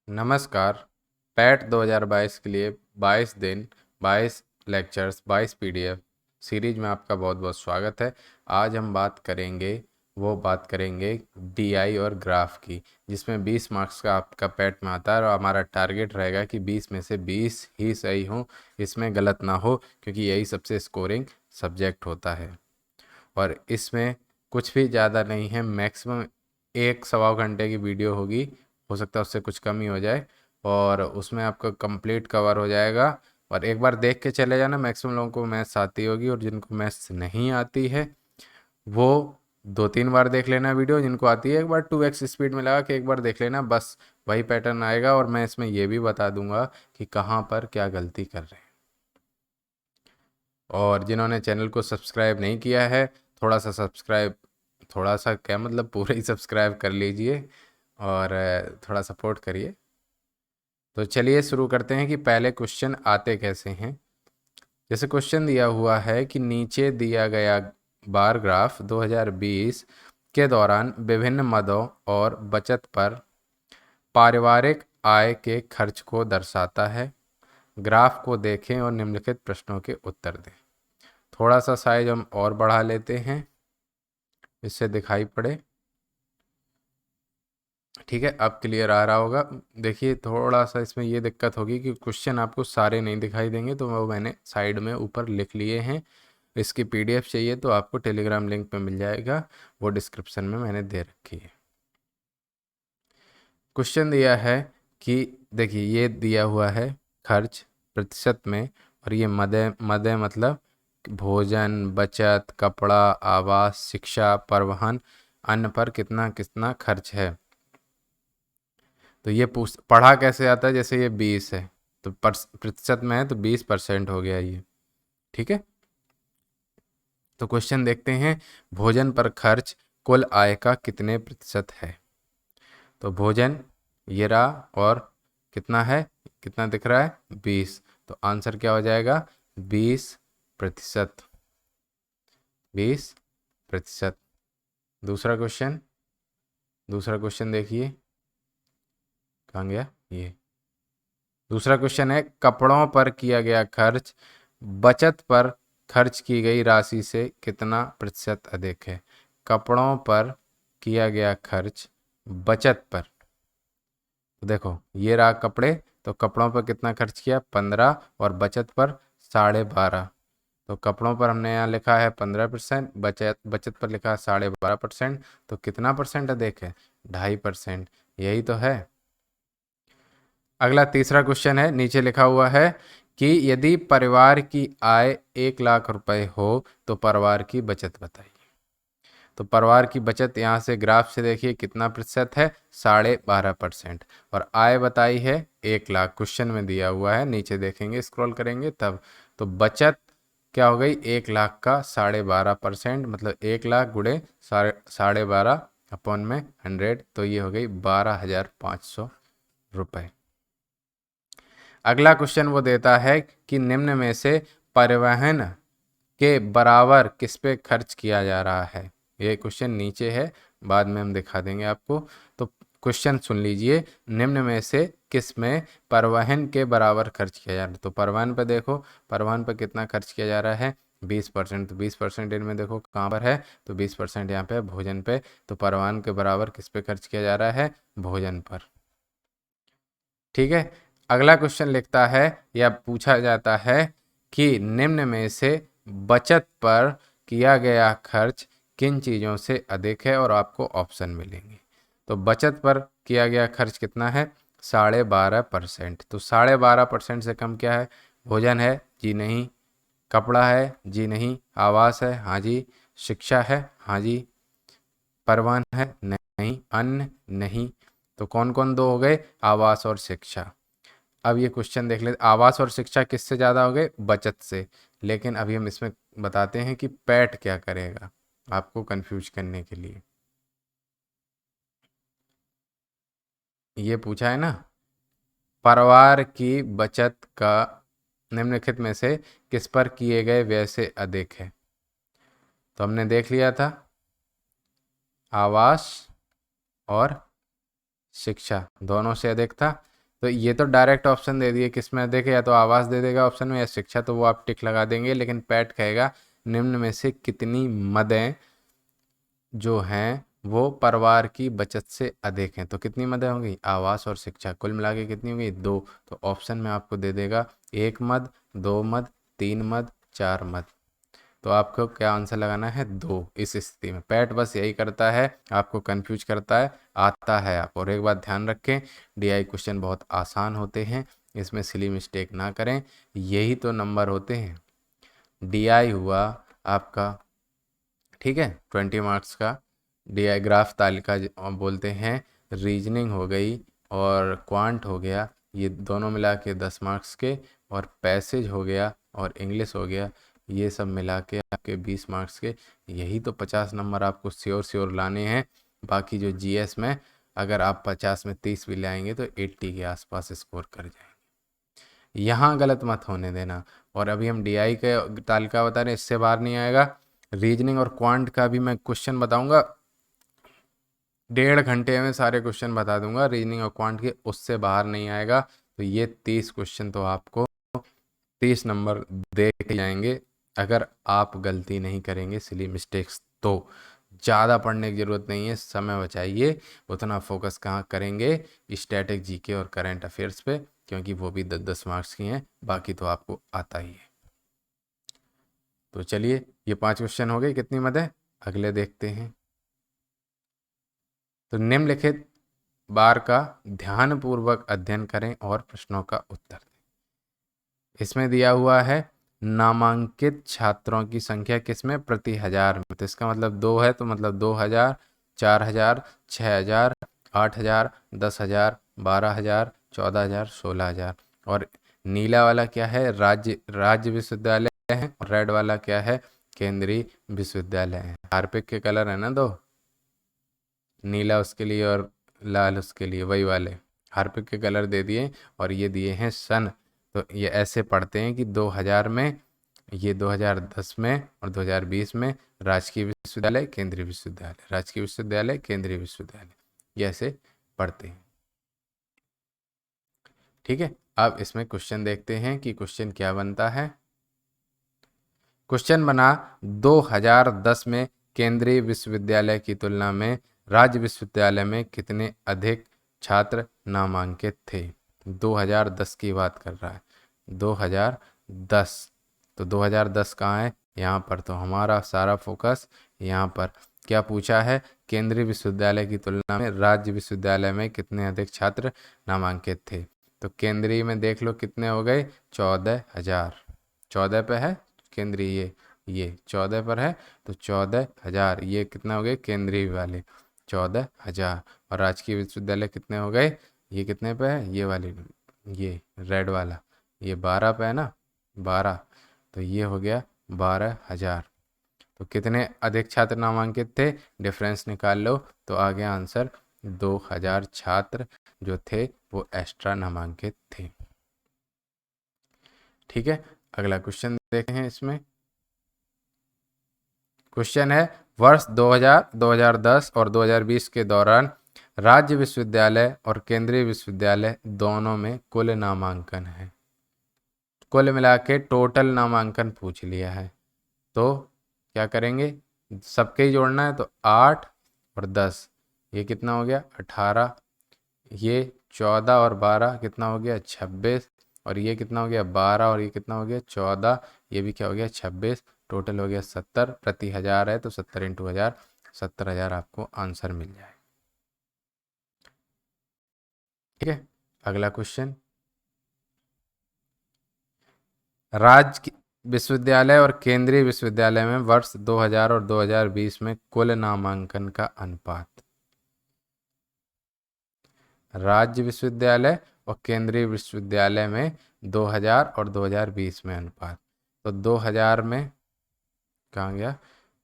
नमस्कार। पैट 2022 के लिए 22 दिन 22 लेक्चर्स 22 पीडीएफ सीरीज में आपका बहुत बहुत स्वागत है। आज हम बात करेंगे डीआई और ग्राफ की, जिसमें 20 मार्क्स का आपका पैट में आता है और हमारा टारगेट रहेगा कि 20 में से 20 ही सही हो, इसमें गलत ना हो, क्योंकि यही सबसे स्कोरिंग सब्जेक्ट होता है। और इसमें कुछ भी ज़्यादा नहीं है, मैक्सिमम 1 सवा घंटे की वीडियो होगी, हो सकता है उससे कुछ कम ही हो जाए, और उसमें आपका कंप्लीट कवर हो जाएगा। और एक बार देख के चले जाना। मैक्सिमम लोगों को मैथ्स आती होगी, और जिनको मैथ्स नहीं आती है वो 2-3 बार देख लेना वीडियो। जिनको आती है एक बार 2x स्पीड में लगा के एक बार देख लेना, बस वही पैटर्न आएगा। और मैं इसमें ये भी बता दूंगा कि कहाँ पर क्या गलती कर रहे हैं। और जिन्होंने चैनल को सब्सक्राइब नहीं किया है, थोड़ा सा क्या मतलब पूरे ही सब्सक्राइब कर लीजिए और थोड़ा सपोर्ट करिए। तो चलिए शुरू करते हैं कि पहले क्वेश्चन आते कैसे हैं। जैसे क्वेश्चन दिया हुआ है कि नीचे दिया गया बार ग्राफ 2020 के दौरान विभिन्न मदों और बचत पर पारिवारिक आय के खर्च को दर्शाता है। ग्राफ को देखें और निम्नलिखित प्रश्नों के उत्तर दें। थोड़ा सा साइज हम और बढ़ा लेते हैं, इससे दिखाई पड़े। ठीक है, अब क्लियर आ रहा होगा। देखिए, थोड़ा सा इसमें ये दिक्कत होगी कि क्वेश्चन आपको सारे नहीं दिखाई देंगे, तो वो मैंने साइड में ऊपर लिख लिए हैं। इसकी पीडीएफ चाहिए तो आपको टेलीग्राम लिंक पे मिल जाएगा, वो डिस्क्रिप्शन में मैंने दे रखी है। क्वेश्चन दिया है कि देखिए, ये दिया हुआ है खर्च प्रतिशत में, और ये मदे मदे मतलब भोजन, बचत, कपड़ा, आवास, शिक्षा, परिवहन, अन्य पर कितना कितना खर्च है। तो ये पढ़ा कैसे आता है, जैसे ये 20 है तो प्रतिशत में है तो 20% हो गया ये। ठीक है, तो क्वेश्चन देखते हैं। भोजन पर खर्च कुल आय का कितने प्रतिशत है। तो भोजन ये रहा, और कितना है, कितना दिख रहा है, 20। तो आंसर क्या हो जाएगा, 20%। 20%। दूसरा क्वेश्चन देखिए, कहाँ गया ये। दूसरा क्वेश्चन है, कपड़ों पर किया गया खर्च बचत पर खर्च की गई राशि से कितना प्रतिशत अधिक है। कपड़ों पर किया गया खर्च बचत पर, तो देखो ये रहा कपड़े, तो कपड़ों पर कितना खर्च किया, 15, और बचत पर 12.5। तो कपड़ों पर हमने यहाँ लिखा है 15%, बचत पर लिखा है 12.5%। तो कितना परसेंट अधिक है, 2.5%। यही तो है। अगला तीसरा क्वेश्चन है, नीचे लिखा हुआ है कि यदि परिवार की आय 1 लाख रुपए हो तो परिवार की बचत बताइए। तो परिवार की बचत यहाँ से ग्राफ से देखिए कितना प्रतिशत है, 12.5%। और आय बताई है 1 लाख, क्वेश्चन में दिया हुआ है, नीचे देखेंगे स्क्रॉल करेंगे तब। तो बचत क्या हो गई, 1 लाख का 12.5%, मतलब 1 लाख गुणे 12.5 अपॉन में 100, तो ये हो गई 12,500 रुपये। अगला क्वेश्चन वो देता है कि निम्न में से परिवहन के बराबर किस पे खर्च किया जा रहा है। ये क्वेश्चन नीचे है, बाद में हम दिखा देंगे आपको। तो क्वेश्चन सुन लीजिए, निम्न में से किस में परिवहन के बराबर खर्च किया जा रहा है। तो परिवहन पे देखो, परिवहन पे कितना खर्च किया जा रहा है, 20%। तो 20% इनमें देखो कहाँ पर है, तो 20% यहाँ पे है भोजन पे। तो परिवहन के बराबर किस पे खर्च किया जा रहा है, भोजन पर। ठीक है, अगला क्वेश्चन लिखता है या पूछा जाता है कि निम्न में से बचत पर किया गया खर्च किन चीज़ों से अधिक है, और आपको ऑप्शन मिलेंगे। तो बचत पर किया गया खर्च कितना है, 12.5%। तो 12.5% से कम क्या है, भोजन है, जी नहीं। कपड़ा है, जी नहीं। आवास है, हाँ जी। शिक्षा है, हाँ जी। परिवहन है, नहीं। अन्न, नहीं। तो कौन कौन दो हो गए, आवास और शिक्षा। अब ये क्वेश्चन देख लेते, आवास और शिक्षा किससे ज़्यादा हो गए, बचत से। लेकिन अभी हम इसमें बताते हैं कि पैट क्या करेगा, आपको कंफ्यूज करने के लिए। ये पूछा है ना, परिवार की बचत का निम्नलिखित में से किस पर किए गए व्यय से अधिक है। तो हमने देख लिया था, आवास और शिक्षा दोनों से अधिक था। तो ये तो डायरेक्ट ऑप्शन दे दिए, किस में देखे, या तो आवास दे देगा ऑप्शन में या शिक्षा, तो वो आप टिक लगा देंगे। लेकिन पैट कहेगा निम्न में से कितनी मदें जो हैं वो परिवार की बचत से अधिक हैं। तो कितनी मदें होंगी, आवास और शिक्षा, कुल मिला के कितनी होंगी, 2। तो ऑप्शन में आपको दे देगा 1 मद, 2 मद, 3 मद, 4 मद। तो आपको क्या आंसर लगाना है, 2। इस स्थिति में पैट बस यही करता है, आपको कंफ्यूज करता है, आता है आप। और एक बात ध्यान रखें, डीआई क्वेश्चन बहुत आसान होते हैं, इसमें सिली मिस्टेक ना करें, यही तो नंबर होते हैं। डीआई हुआ आपका, ठीक है, 20 मार्क्स का। डीआई ग्राफ तालिका बोलते हैं, रीजनिंग हो गई और क्वांट हो गया, ये दोनों मिला के 10 मार्क्स के, और पैसेज हो गया और इंग्लिश हो गया, ये सब मिला के आपके 20 मार्क्स के। यही तो 50 नंबर आपको श्योर लाने हैं। बाकी जो जीएस में अगर आप 50 में 30 भी लाएंगे तो 80 के आसपास स्कोर कर जाएंगे। यहाँ गलत मत होने देना। और अभी हम डीआई के तालिका बता रहे हैं, इससे बाहर नहीं आएगा। रीजनिंग और क्वांट का भी मैं क्वेश्चन बताऊंगा, 1.5 घंटे में सारे क्वेश्चन बता दूंगा रीजनिंग और क्वांट के, उससे बाहर नहीं आएगा। तो ये 30 क्वेश्चन तो आपको 30 नंबर दे के जाएंगे अगर आप गलती नहीं करेंगे, सिली मिस्टेक्स। तो ज़्यादा पढ़ने की ज़रूरत नहीं है, समय बचाइए। उतना फोकस कहाँ करेंगे, स्टैटिक, जीके और करंट अफेयर्स पे, क्योंकि वो भी 10-10 मार्क्स की हैं, बाकी तो आपको आता ही है। तो चलिए, ये 5 क्वेश्चन हो गए, कितनी मत है, अगले देखते हैं। तो निम्नलिखित बार का ध्यानपूर्वक अध्ययन करें और प्रश्नों का उत्तर दें। इसमें दिया हुआ है नामांकित छात्रों की संख्या किसमें, प्रति 1000 में। तो इसका मतलब 2 है, तो मतलब 2000, 4000, 6000, 8000, 10000, 12000, 14000, 16000। और नीला वाला क्या है, राज्य विश्वविद्यालय है, और रेड वाला क्या है, केंद्रीय विश्वविद्यालय है। हार्पिक के कलर है ना, दो, नीला उसके लिए और लाल उसके लिए, वही वाले हार्पिक के कलर दे दिए, और ये दिए हैं सन। तो ये ऐसे पढ़ते हैं कि 2000 में, ये 2010 में और 2020 में राजकीय विश्वविद्यालय, केंद्रीय विश्वविद्यालय, राजकीय विश्वविद्यालय, केंद्रीय विश्वविद्यालय, ये ऐसे पढ़ते हैं। ठीक है, अब इसमें क्वेश्चन देखते हैं कि क्वेश्चन क्या बनता है। क्वेश्चन बना 2010 में केंद्रीय विश्वविद्यालय की तुलना में राज्य विश्वविद्यालय में कितने अधिक छात्र नामांकित थे। 2010 की बात कर रहा है, 2010। तो 2010 कहाँ है, यहाँ पर। तो हमारा सारा फोकस यहाँ पर। क्या पूछा है, केंद्रीय विश्वविद्यालय की तुलना में राज्य विश्वविद्यालय में कितने अधिक छात्र नामांकित थे। तो केंद्रीय में देख लो कितने हो गए, 14,000। 14 पे है केंद्रीय, ये 14 पर है, तो 14,000। ये कितना हो गए, केंद्रीय वाले 14,000। और राजकीय विश्वविद्यालय कितने हो गए, ये कितने पे है, ये वाली, ये रेड वाला, ये 12 पे है ना, 12। तो ये हो गया 12,000। तो कितने अधिक छात्र नामांकित थे, डिफरेंस निकाल लो, तो आ गया आंसर 2,000 छात्र जो थे वो एक्स्ट्रा नामांकित थे। ठीक है, अगला क्वेश्चन देखते हैं। इसमें क्वेश्चन है, वर्ष 2000, 2010 और 2020 के दौरान राज्य विश्वविद्यालय और केंद्रीय विश्वविद्यालय दोनों में कुल नामांकन है। कुल मिला के टोटल नामांकन पूछ लिया है, तो क्या करेंगे, सबके ही जोड़ना है। तो 8 और 10, ये कितना हो गया, 18। ये 14 और 12 कितना हो गया, 26। और ये कितना हो गया, 12, और ये कितना हो गया, 14। ये भी क्या हो गया, 26। टोटल हो गया 70, प्रति 1000 है तो 70 इंटू 1000, 70,000 आपको आंसर मिल जाए। ठीक है, अगला क्वेश्चन, राज्य विश्वविद्यालय और केंद्रीय विश्वविद्यालय में वर्ष 2000 और 2020 में कुल नामांकन का अनुपात। राज्य विश्वविद्यालय और केंद्रीय विश्वविद्यालय में 2000 और 2020 में अनुपात। तो 2000 में कहाँ गया,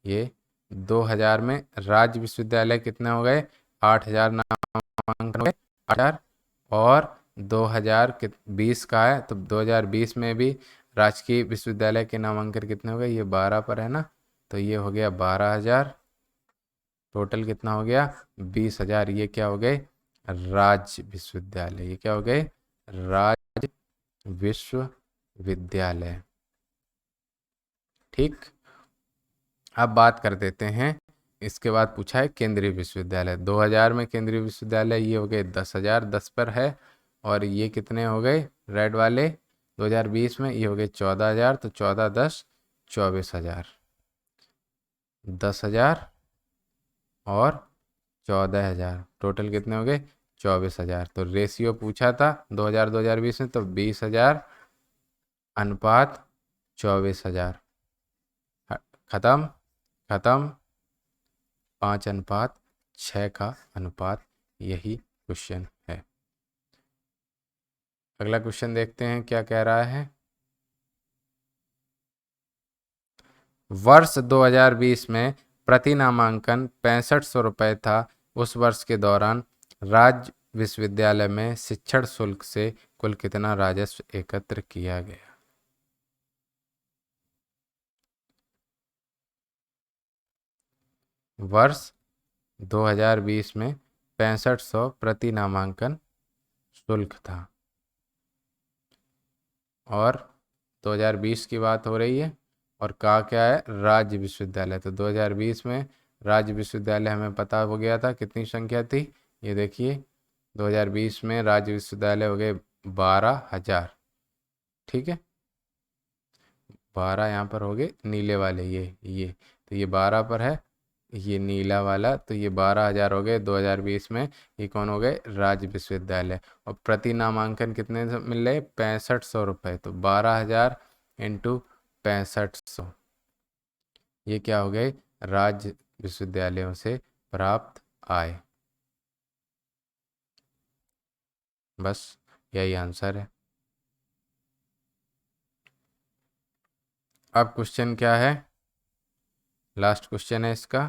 ये 2000 में राज्य विश्वविद्यालय कितने हो गए, 8,000 नामांकन हो गए, 8,000। और 2020 का है, तो 2020 में भी राजकीय विश्वविद्यालय के नामांकन कितने हो गए, ये 12 पर है ना, तो ये हो गया 12,000। टोटल कितना हो गया, 20,000। ये क्या हो गए, राज्य विश्वविद्यालय, ये क्या हो गए, राज्य विश्वविद्यालय। ठीक, अब बात कर देते हैं। इसके बाद पूछा है केंद्रीय विश्वविद्यालय। 2000 में केंद्रीय विश्वविद्यालय ये हो गए 10,000, 10 पर है। और ये कितने हो गए रेड वाले 2020 में, ये हो गए 14,000। तो 14 10 24,000, 10,000 और 14,000, टोटल कितने हो गए 24,000। तो रेशियो पूछा था 2020 में, तो 20,000 अनुपात 24,000। खत्म खत्म, 5:6 का अनुपात, यही क्वेश्चन है। अगला क्वेश्चन देखते हैं क्या कह रहा है। वर्ष 2020 में प्रति नामांकन 6500 रुपये था। उस वर्ष के दौरान राज्य विश्वविद्यालय में शिक्षण शुल्क से कुल कितना राजस्व एकत्र किया गया। वर्ष 2020 में 6500 प्रति नामांकन शुल्क था और 2020 की बात हो रही है और कहा क्या है राज्य विश्वविद्यालय। तो 2020 में राज्य विश्वविद्यालय हमें पता हो गया था कितनी संख्या थी। ये देखिए 2020 में राज्य विश्वविद्यालय हो गए 12,000। ठीक है, 12 यहाँ पर हो गए नीले वाले, ये तो ये 12 पर है, ये नीला वाला, तो ये 12,000 हो गए 2020 में। ये कौन हो गए राज्य विश्वविद्यालय। और प्रति नामांकन कितने मिल रहे 6500 रुपये। तो 12,000 इंटू 6500, ये क्या हो गए राज्य विश्वविद्यालयों से प्राप्त आय। बस यही आंसर है। अब क्वेश्चन क्या है, लास्ट क्वेश्चन है इसका।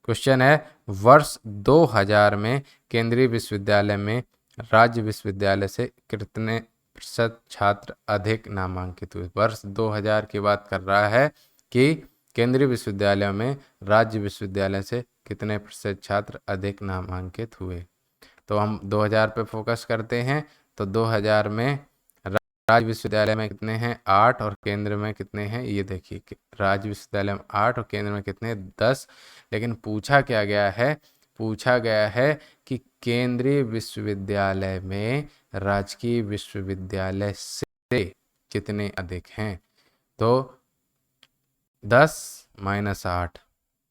क्वेश्चन है वर्ष 2000 में केंद्रीय विश्वविद्यालय में राज्य विश्वविद्यालय से कितने प्रतिशत छात्र अधिक नामांकित हुए। वर्ष 2000 की बात कर रहा है कि केंद्रीय विश्वविद्यालय में राज्य विश्वविद्यालय से कितने प्रतिशत छात्र अधिक नामांकित हुए। तो हम 2000 पे फोकस करते हैं। तो 2000 में राज्य विश्वविद्यालय में कितने हैं 8 और केंद्र में कितने हैं, ये देखिए राज्य विश्वविद्यालय में 8 और केंद्र में कितने 10। लेकिन पूछा क्या गया है, पूछा गया है कि केंद्रीय विश्वविद्यालय में राजकीय विश्वविद्यालय से कितने अधिक हैं। तो 10 - 8,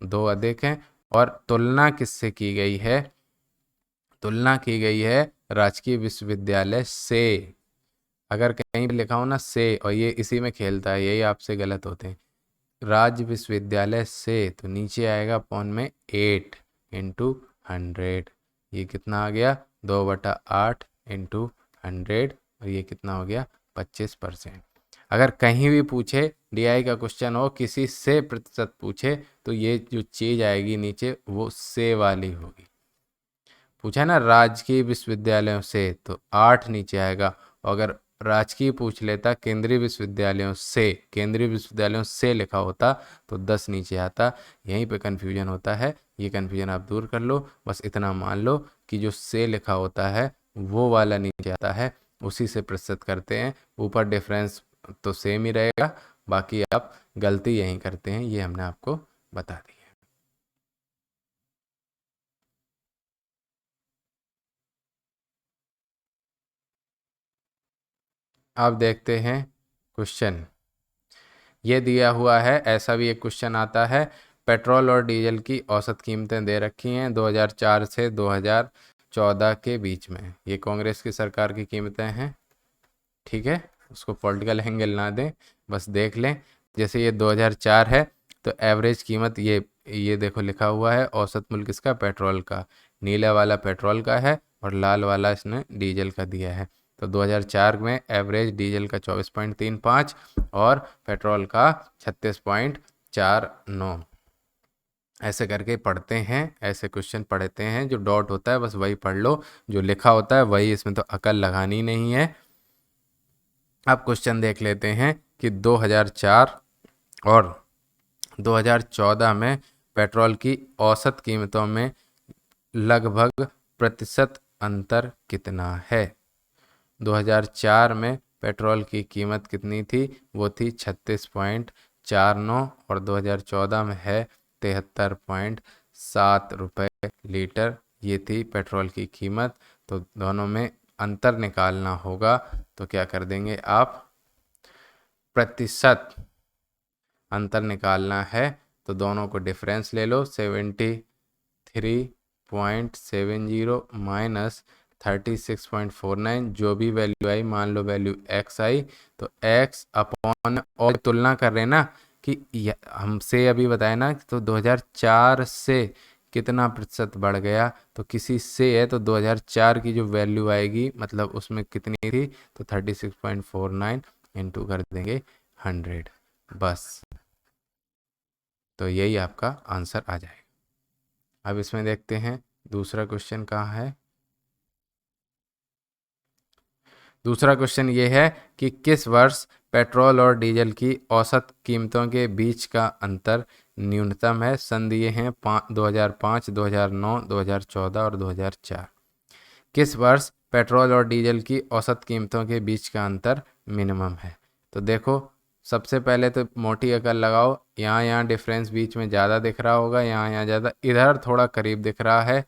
2 अधिक हैं। और तुलना किससे की गई है, तुलना की गई है राजकीय विश्वविद्यालय से। अगर कहीं भी लिखा हो ना से और ये इसी में खेलता है, यही आपसे गलत होते हैं। राज्य विश्वविद्यालय से तो नीचे आएगा पौन में 8 इंटू 100, ये कितना आ गया 2/8 इंटू 100 और ये कितना हो गया 25%। अगर कहीं भी पूछे डीआई का क्वेश्चन हो किसी से प्रतिशत पूछे तो ये जो चीज आएगी नीचे वो से वाली होगी। पूछा है ना राजकीय विश्वविद्यालयों से तो 8 नीचे आएगा। अगर राजकीय पूछ लेता केंद्रीय विश्वविद्यालयों से, केंद्रीय विश्वविद्यालयों से लिखा होता तो 10 नीचे आता। यहीं पे कन्फ्यूजन होता है, ये कन्फ्यूजन आप दूर कर लो। बस इतना मान लो कि जो से लिखा होता है वो वाला नीचे आता है, उसी से प्रतिशत करते हैं। ऊपर डिफरेंस तो सेम ही रहेगा, बाकी आप गलती यहीं करते हैं, ये हमने आपको बता दी है। अब देखते हैं क्वेश्चन। ये दिया हुआ है, ऐसा भी एक क्वेश्चन आता है। पेट्रोल और डीजल की औसत कीमतें दे रखी हैं 2004 से 2014 के बीच में। ये कांग्रेस की सरकार की कीमतें हैं। ठीक है, उसको पॉलिटिकल एंगल ना दें, बस देख लें। जैसे ये 2004 है तो एवरेज कीमत ये देखो लिखा हुआ है औसत मूल्य किसका पेट्रोल का। नीला वाला पेट्रोल का है और लाल वाला इसने डीजल का दिया है। तो 2004 में एवरेज डीजल का 24.35 और पेट्रोल का 36.49। ऐसे करके पढ़ते हैं, ऐसे क्वेश्चन पढ़ते हैं। जो डॉट होता है बस वही पढ़ लो, जो लिखा होता है वही, इसमें तो अकल लगानी नहीं है। अब क्वेश्चन देख लेते हैं कि 2004 और 2014 में पेट्रोल की औसत कीमतों में लगभग प्रतिशत अंतर कितना है? 2004 में पेट्रोल की कीमत कितनी थी? वो थी 36.49 और 2014 में है 73.7 रुपये लीटर। ये थी पेट्रोल की कीमत। तो दोनों में अंतर निकालना होगा, तो क्या कर देंगे आप? प्रतिशत अंतर निकालना है तो दोनों को डिफरेंस ले लो। 73.70 माइनस 36.49, जो भी वैल्यू आई, मान लो वैल्यू x आई, तो x अपॉन, और तुलना कर रहे हैं ना कि हमसे अभी बताया ना, तो 2004 से कितना प्रतिशत बढ़ गया, तो किसी से है तो 2004 की जो वैल्यू आएगी मतलब उसमें कितनी थी, तो 36.49 इंटू कर देंगे 100, बस। तो यही आपका आंसर आ जाएगा। अब इसमें देखते हैं दूसरा क्वेश्चन कहाँ है। दूसरा क्वेश्चन ये है कि किस वर्ष पेट्रोल और डीजल की औसत कीमतों के बीच का अंतर न्यूनतम है? सन दिए हैं 2005, 2009, 2014 और 2004। किस वर्ष पेट्रोल और डीजल की औसत कीमतों के बीच का अंतर मिनिमम है? तो देखो, सबसे पहले तो मोटी अकल लगाओ। यहाँ डिफरेंस बीच में ज़्यादा दिख रहा होगा, यहाँ ज़्यादा, इधर थोड़ा करीब दिख रहा है,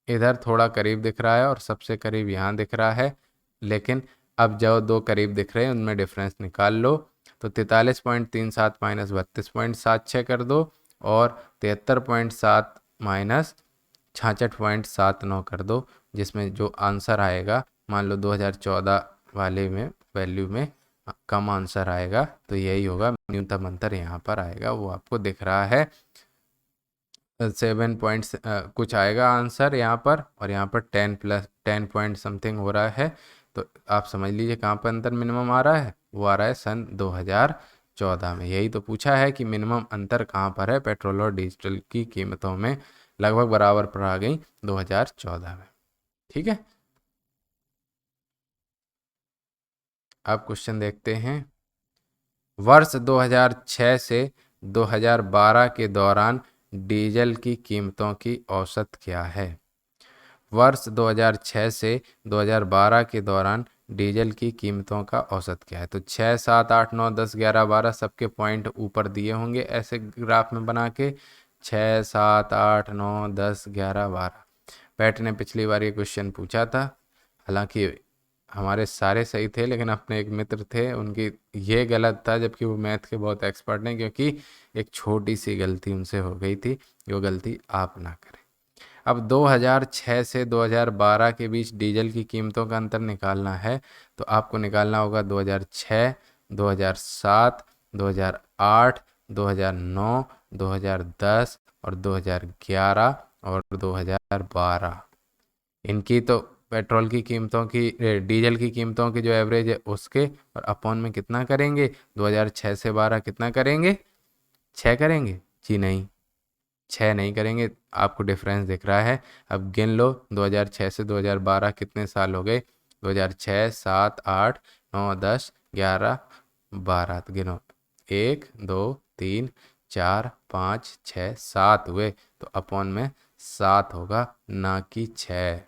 इधर थोड़ा करीब दिख रहा है और सबसे करीब यहाँ दिख रहा है। लेकिन अब जो दो करीब दिख रहे हैं उनमें डिफरेंस निकाल लो। तो 43.37 माइनस 32.76 कर दो, और 73.7 माइनस 66.79 कर दो, जिसमें जो आंसर आएगा, मान लो 2014 वाले में वैल्यू में कम आंसर आएगा, तो यही होगा न्यूनतम अंतर। यहाँ पर आएगा, वो आपको दिख रहा है 7 पॉइंट्स कुछ आएगा आंसर यहाँ पर, और यहाँ पर 10 पॉइंट समथिंग हो रहा है। तो आप समझ लीजिए कहाँ पर अंतर मिनिमम आ रहा है, वो आ रहा है सन 2014 में। यही तो पूछा है कि मिनिमम अंतर कहाँ पर है पेट्रोल और डीजल की कीमतों में, लगभग बराबर पर आ गई 2014 में। ठीक है, अब क्वेश्चन देखते हैं। वर्ष 2006 से 2012 के दौरान डीजल की कीमतों की औसत क्या है? वर्ष 2006 से 2012 के दौरान डीजल की कीमतों का औसत क्या है? तो 6, 7, 8, 9, 10, 11, 12 सबके पॉइंट ऊपर दिए होंगे ऐसे ग्राफ में बना के, 6, 7, 8, 9, 10, 11, 12। पैट ने पिछली बार ये क्वेश्चन पूछा था, हालांकि हमारे सारे सही थे, लेकिन अपने एक मित्र थे उनकी ये गलत था, जबकि वो मैथ के बहुत एक्सपर्ट हैं, क्योंकि एक छोटी सी गलती उनसे हो गई थी। वो गलती आप ना करें। अब 2006 से 2012 के बीच डीजल की कीमतों का अंतर निकालना है, तो आपको निकालना होगा 2006, 2007, 2008, 2009, 2010 और 2011 और 2012। इनकी तो पेट्रोल की कीमतों की, डीजल की कीमतों की जो एवरेज है उसके, और अपॉन में कितना करेंगे? 2006 से 12 कितना करेंगे? 6 करेंगे? जी नहीं, 6 नहीं करेंगे। आपको डिफरेंस दिख रहा है, अब गिन लो 2006 से 2012 कितने साल हो गए? 2006, 7, 8, 9, 10, 11, 12, तो गिनो, 1, 2, 3, 4, 5, 6, 7 हुए, तो अपॉन में 7 होगा, ना कि 6।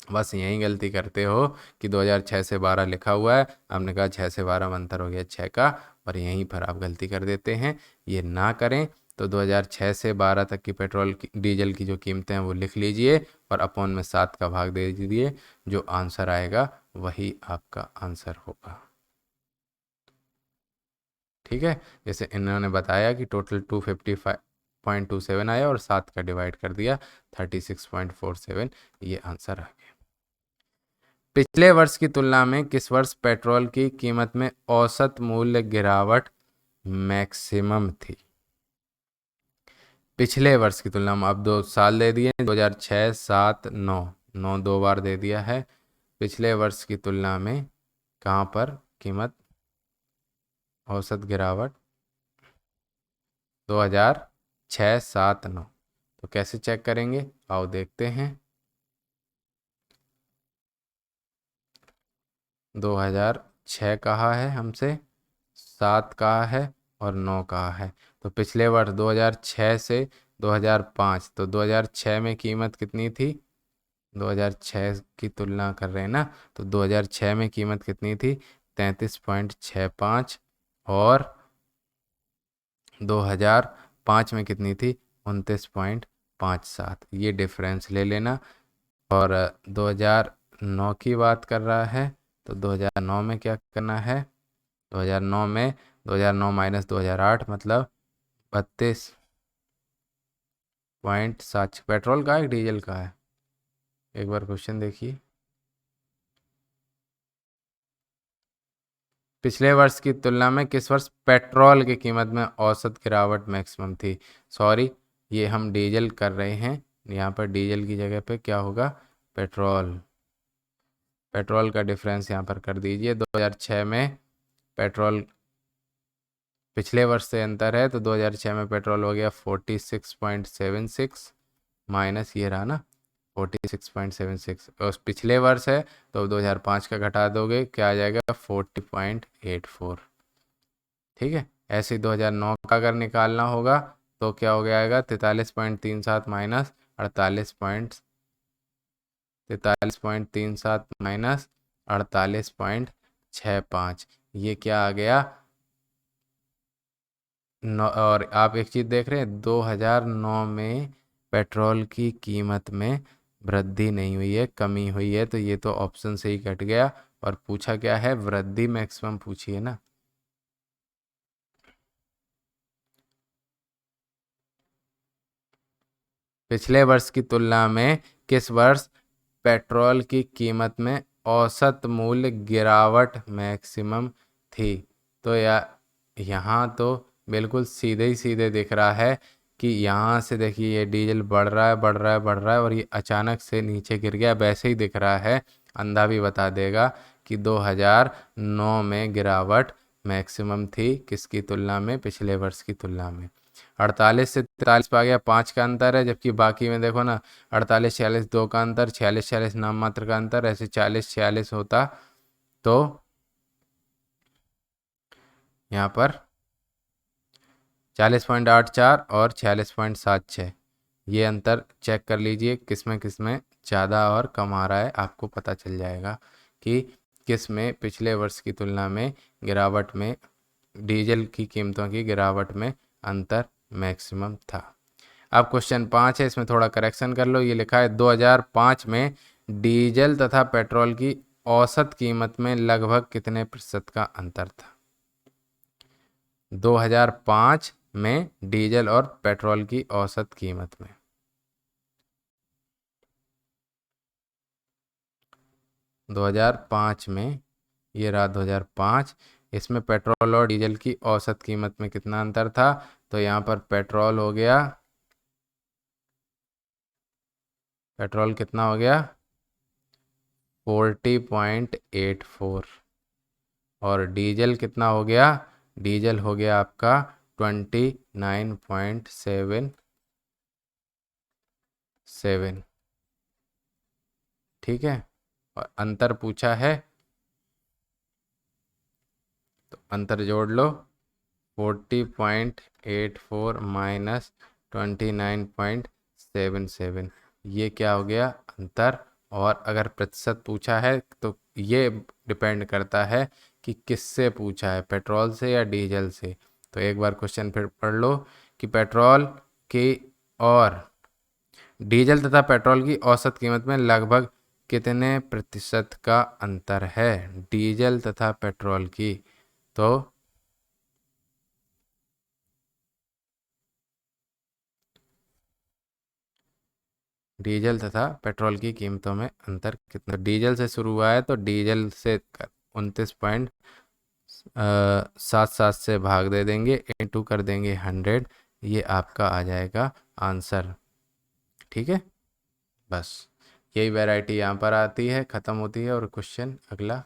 बस यही गलती करते हो कि 2006 से 12 लिखा हुआ है, आपने कहा 6 से 12 में अंतर हो गया 6 का, और यहीं पर आप गलती कर देते हैं। ये ना करें, तो 2006 से 12 तक की पेट्रोल की, डीजल की जो कीमतें हैं वो लिख लीजिए, और अपॉन में 7 का भाग दे दीजिए। जो आंसर आएगा वही आपका आंसर होगा। ठीक है, जैसे इन्होंने बताया कि टोटल 255.27 आया और 7 का डिवाइड कर दिया 36.47, ये आंसर आ गया। पिछले वर्ष की तुलना में किस वर्ष पेट्रोल की कीमत में औसत मूल्य गिरावट मैक्सिमम थी? पिछले वर्ष की तुलना में, अब 2 साल दे दिए, 2006, 7, 9, 9 2 बार दे दिया है। पिछले वर्ष की तुलना में कहाँ पर कीमत औसत गिरावट? 2006, 7, 9। तो कैसे चेक करेंगे, आओ देखते हैं। 2006 कहा है हमसे, 7 कहा है और 9 कहा है। तो पिछले वर्ष 2006 से 2005, तो 2006 में कीमत कितनी थी? 2006 की तुलना कर रहे हैं ना, तो 2006 में कीमत कितनी थी? 33.65। और 2005 में कितनी थी? 29.57। ये डिफरेंस ले लेना। और 2009 की बात कर रहा है, तो 2009 में क्या करना है? 2009 में 2009 माइनस 2008 मतलब 32.7। पेट्रोल का है कि डीजल का है? एक बार क्वेश्चन देखिए। पिछले वर्ष की तुलना में किस वर्ष पेट्रोल की कीमत में औसत गिरावट मैक्सिमम थी? सॉरी, ये हम डीजल कर रहे हैं, यहाँ पर डीजल की जगह पे क्या होगा? पेट्रोल। पेट्रोल का डिफरेंस यहाँ पर कर दीजिए। 2006 में पेट्रोल पिछले वर्ष से अंतर है, तो 2006 में पेट्रोल हो गया 46.76 माइनस ये रहा ना 46.76, और पिछले वर्ष है तो 2005 का घटा दोगे, क्या आ जाएगा? 40.84। ठीक है। ऐसे ही 2009 का अगर निकालना होगा तो क्या हो गया आएगा? 43.37 माइनस 43.37 माइनस 48.65, ये क्या आ गया? और आप एक चीज़ देख रहे हैं, 2009 में पेट्रोल की कीमत में वृद्धि नहीं हुई है, कमी हुई है, तो ये तो ऑप्शन से ही कट गया। और पूछा क्या है? वृद्धि मैक्सिमम पूछी है ना। पिछले वर्ष की तुलना में किस वर्ष पेट्रोल की कीमत में औसत मूल्य गिरावट मैक्सिमम थी? तो यहाँ तो बिल्कुल सीधे ही सीधे दिख रहा है कि यहाँ से देखिए ये डीजल बढ़ रहा है, बढ़ रहा है, बढ़ रहा है, और ये अचानक से नीचे गिर गया। वैसे ही दिख रहा है, अंधा भी बता देगा कि 2009 में गिरावट मैक्सिमम थी, किसकी तुलना में? पिछले वर्ष की तुलना में। 48 से 43 पे आ गया, 5 का अंतर है, जबकि बाकी में देखो ना 48 46 2 का अंतर, 46 46 नाम मात्र का अंतर, ऐसे 40 46 होता तो यहाँ पर 40.84 और 46.76, ये अंतर चेक कर लीजिए किस में ज़्यादा और कम आ रहा है, आपको पता चल जाएगा कि किस में पिछले वर्ष की तुलना में गिरावट में, डीजल की कीमतों की गिरावट में अंतर मैक्सिमम था। अब क्वेश्चन 5 है, इसमें थोड़ा करेक्शन कर लो। ये लिखा है 2005 में डीजल तथा पेट्रोल की औसत कीमत में लगभग कितने प्रतिशत का अंतर था? 2005 में डीजल और पेट्रोल की औसत कीमत में 2005 में, ये रहा 2005, इसमें पेट्रोल और डीजल की औसत कीमत में कितना अंतर था? तो यहाँ पर पेट्रोल हो गया, पेट्रोल कितना हो गया? 40.84। और डीजल कितना हो गया? डीजल हो गया आपका 29.77। ठीक है। और अंतर पूछा है तो अंतर जोड़ लो, 40.84 माइनस 29.77, ये क्या हो गया? अंतर। और अगर प्रतिशत पूछा है तो ये डिपेंड करता है कि किससे पूछा है, पेट्रोल से या डीजल से। तो एक बार क्वेश्चन फिर पढ़ लो कि पेट्रोल की और डीजल तथा पेट्रोल की औसत कीमत में लगभग कितने प्रतिशत का अंतर है? डीजल तथा पेट्रोल की, तो डीजल तथा पेट्रोल की कीमतों में अंतर कितना? डीजल से शुरू हुआ है तो डीजल से 29.77 से भाग दे देंगे, इंटू कर देंगे 100, ये आपका आ जाएगा आंसर। ठीक है, बस यही वैरायटी यहाँ पर आती है, ख़त्म होती है। और क्वेश्चन अगला,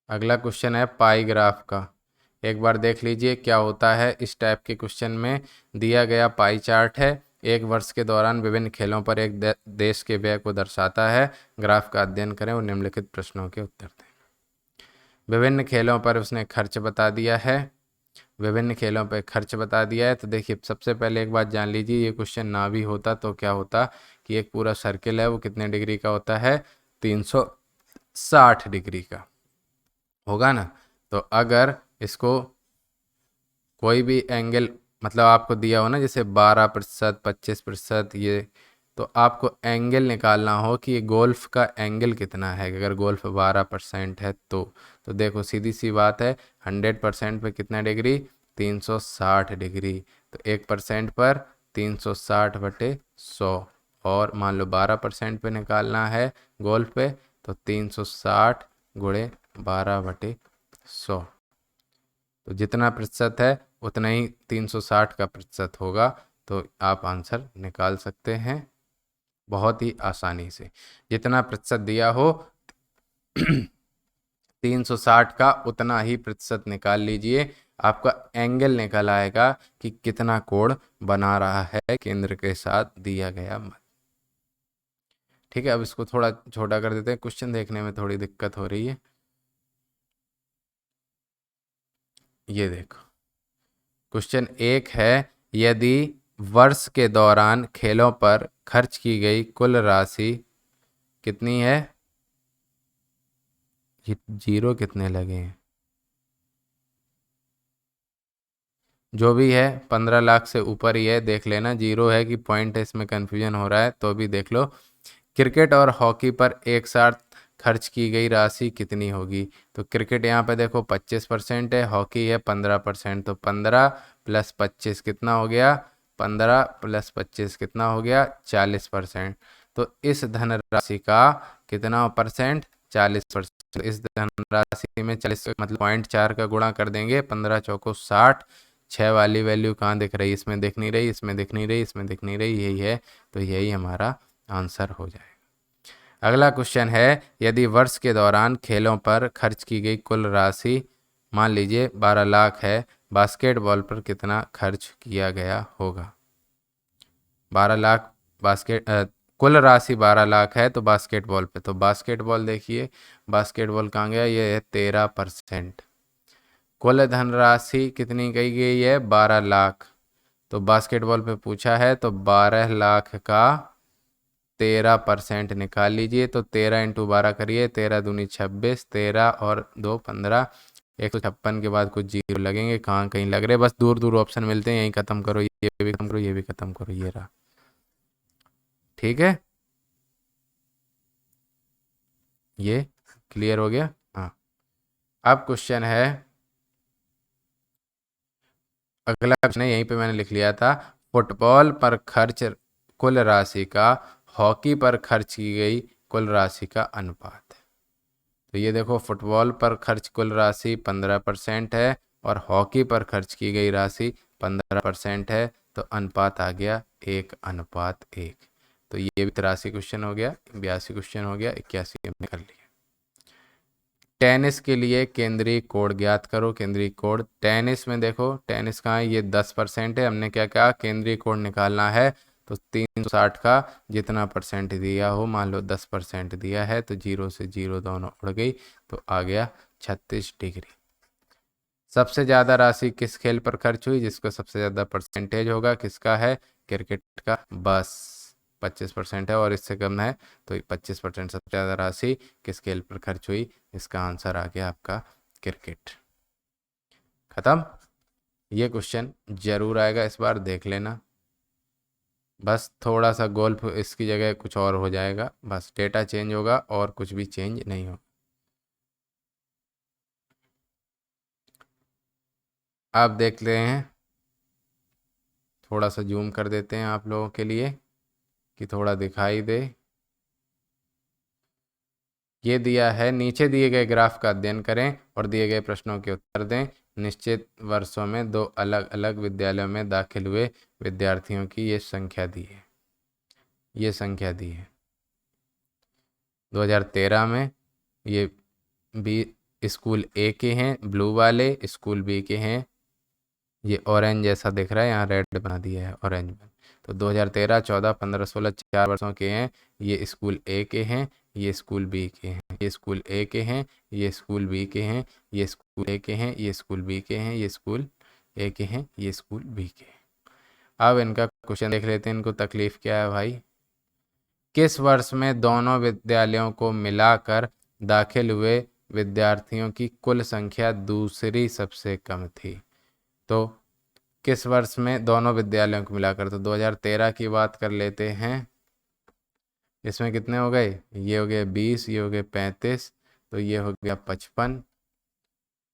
अगला क्वेश्चन है पाई ग्राफ का। एक बार देख लीजिए क्या होता है इस टाइप के क्वेश्चन में। दिया गया पाई चार्ट है, एक वर्ष के दौरान विभिन्न खेलों पर एक देश के व्यय को दर्शाता है। ग्राफ का अध्ययन करें और निम्नलिखित प्रश्नों के उत्तर दें। विभिन्न खेलों पर उसने खर्च बता दिया है, विभिन्न खेलों पर खर्च बता दिया है। तो देखिए सबसे पहले एक बात जान लीजिए, ये क्वेश्चन ना भी होता तो क्या होता कि एक पूरा सर्किल है वो कितने डिग्री का होता है, 360 डिग्री का होगा ना। तो अगर इसको कोई भी एंगल मतलब आपको दिया हो ना, जैसे 12%, 25%, ये तो आपको एंगल निकालना हो कि ये गोल्फ का एंगल कितना है। अगर गोल्फ 12% है तो देखो सीधी सी बात है, 100% पे कितना डिग्री, 360 डिग्री। तो 1% पर 360/100, और मान लो 12% पे निकालना है गोल्फ पे, तो 360 गुणे 12/100। तो जितना प्रतिशत है उतना ही 360 का प्रतिशत होगा। तो आप आंसर निकाल सकते हैं बहुत ही आसानी से। जितना प्रतिशत दिया हो 360 का उतना ही प्रतिशत निकाल लीजिए, आपका एंगल निकल आएगा कि कितना कोण बना रहा है केंद्र के साथ दिया गया मध्य। ठीक है, अब इसको थोड़ा छोटा कर देते हैं, क्वेश्चन देखने में थोड़ी दिक्कत हो रही है। ये देखो क्वेश्चन 1 है, यदि वर्ष के दौरान खेलों पर खर्च की गई कुल राशि कितनी है, जीरो कितने लगे हैं, जो भी है 15 लाख से ऊपर ही है, देख लेना। जीरो है कि पॉइंट है इसमें कंफ्यूजन हो रहा है तो भी देख लो। क्रिकेट और हॉकी पर एक साथ खर्च की गई राशि कितनी होगी। तो क्रिकेट यहाँ पे देखो 25% है, हॉकी है 15%, तो 15 + 25 कितना हो गया, 15 + 25 कितना हो गया, 40%। तो इस धनराशि का कितना परसेंट, 40%। इस धनराशि में 40 मतलब 0.4 का गुणा कर देंगे, 15 चौको 60, 6 वाली वैल्यू कहाँ दिख रही, इसमें दिख नहीं रही, इसमें दिख नहीं रही, इसमें दिख नहीं रही, यही है। तो यही हमारा आंसर हो जाएगा। अगला क्वेश्चन है, यदि वर्ष के दौरान खेलों पर खर्च की गई कुल राशि मान लीजिए 12 लाख है, बास्केटबॉल पर कितना खर्च किया गया होगा। 12 लाख कुल राशि 12 लाख है तो बास्केटबॉल पे, तो बास्केटबॉल देखिए, बास्केटबॉल कहाँ गया, ये है 13%। कुल धनराशि कितनी कही गई है, 12 लाख, तो बास्केटबॉल पे पूछा है तो 12 लाख का 13% निकाल लीजिए। तो 13 × 12 करिए, 13 दूनी 26, 13 और 2 15, 156 के बाद कुछ जीरो लगेंगे, कहाँ कहीं लग रहे, बस दूर दूर ऑप्शन मिलते हैं, यहीं खत्म करो, ये भी खत्म करो, ये भी खत्म करो, ये रहा। ठीक है, ये क्लियर हो गया। हाँ, अब क्वेश्चन है, अगला क्वेश्चन है, यहीं पे मैंने लिख लिया था, फुटबॉल पर खर्च कुल राशि का हॉकी पर खर्च की गई कुल राशि का अनुपात है। तो ये देखो फुटबॉल पर खर्च कुल राशि 15% है और हॉकी पर खर्च की गई राशि 15% है, तो अनुपात आ गया 1:1। तो ये भी 83 क्वेश्चन हो गया, 82 क्वेश्चन हो गया, 81 हमने कर लिया। टेनिस के लिए केंद्रीय कोण ज्ञात करो। केंद्रीय कोण टेनिस में देखो, टेनिस कहाँ है, ये 10% है, हमने क्या कहा, केंद्रीय कोण निकालना है। तो 360 का जितना परसेंट दिया हो, मान लो 10% दिया है, तो 0 से 0 दोनों उड़ गई, तो आ गया 36 डिग्री। सबसे ज़्यादा राशि किस खेल पर खर्च हुई, जिसका सबसे ज़्यादा परसेंटेज होगा, किसका है, क्रिकेट का, बस 25% है और इससे कम है, तो 25% सबसे ज़्यादा राशि किस खेल पर खर्च हुई, इसका आंसर आ गया आपका क्रिकेट। खत्म। ये क्वेश्चन जरूर आएगा इस बार, देख लेना। बस थोड़ा सा गोल्फ इसकी जगह कुछ और हो जाएगा, बस डेटा चेंज होगा और कुछ भी चेंज नहीं होगा। आप देख ले हैं, थोड़ा सा जूम कर देते हैं आप लोगों के लिए कि थोड़ा दिखाई दे। ये दिया है, नीचे दिए गए ग्राफ का अध्ययन करें और दिए गए प्रश्नों के उत्तर दें। निश्चित वर्षों में 2 अलग अलग विद्यालयों में दाखिल हुए विद्यार्थियों की ये संख्या दी है, ये संख्या दी है। 2013 में ये बी स्कूल ए के हैं ब्लू वाले, स्कूल बी के हैं ये ऑरेंज जैसा दिख रहा है, यहाँ रेड बना दिया है ऑरेंज में। तो 2013, 14, 15, 16 4 वर्षों के हैं। ये स्कूल ए के हैं, ये स्कूल बी के हैं, ये स्कूल ए के हैं, ये स्कूल बी के हैं, ये स्कूल ए के हैं, ये स्कूल बी के हैं, ये स्कूल ए के हैं, ये स्कूल बी के हैं। अब इनका क्वेश्चन देख लेते हैं, इनको तकलीफ क्या है भाई। किस वर्ष में दोनों विद्यालयों को मिलाकर दाखिल हुए विद्यार्थियों की कुल संख्या दूसरी सबसे कम थी? तो किस वर्ष में दोनों विद्यालयों को मिलाकर, तो 2013 की बात कर लेते हैं। इसमें कितने हो गए, ये हो गए 20, ये हो गए 35, तो ये हो गया 55।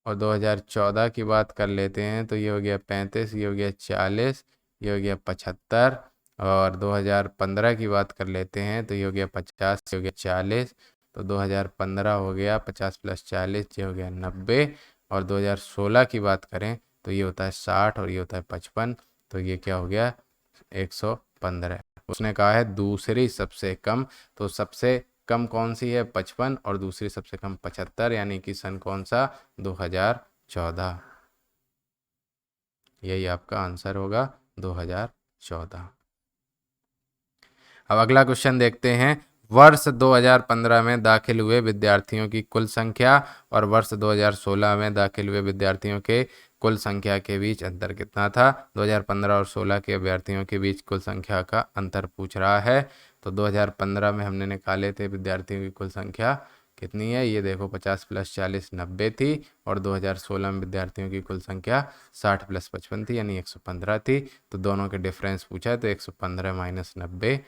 और 2014 की बात कर लेते हैं, तो ये हो गया 35, ये हो गया 40, ये हो गया 75। और 2015 की बात कर लेते हैं, तो ये हो गया 50, ये हो गया 40। तो 2015 हो गया 50 + 40, ये हो गया 90। और 2016 की बात करें तो ये होता है 60 और ये होता है 55, तो ये क्या हो गया 115। उसने कहा है दूसरी सबसे कम, तो सबसे कम कौन सी है 55 और दूसरी सबसे कम 75, यानी कि सन कौन सा 2014। यही आपका आंसर होगा 2014। अब अगला क्वेश्चन देखते हैं। वर्ष 2015 में दाखिल हुए विद्यार्थियों की कुल संख्या और वर्ष 2016 में दाखिल हुए विद्यार्थियों के कुल संख्या के बीच अंतर कितना था? 2015 और 16 के अभ्यर्थियों के बीच कुल संख्या का अंतर पूछ रहा है। तो 2015 में हमने निकाले थे विद्यार्थियों की कुल संख्या कितनी है, ये देखो 50 + 40 90 थी। और 2016 में विद्यार्थियों की कुल संख्या 60 + 55 थी, यानी 115 थी। तो दोनों के डिफरेंस पूछा है, तो 115 - 90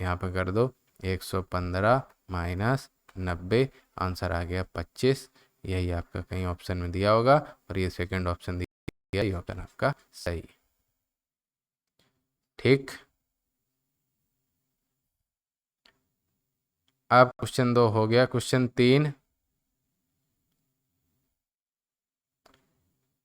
यहाँ पर कर दो, 115 - 90, आंसर आ गया 25। यही आपका कहीं ऑप्शन में दिया होगा और ये सेकंड ऑप्शन दिया, ये ऑप्शन आपका सही। ठीक, अब क्वेश्चन 2 हो गया। क्वेश्चन 3,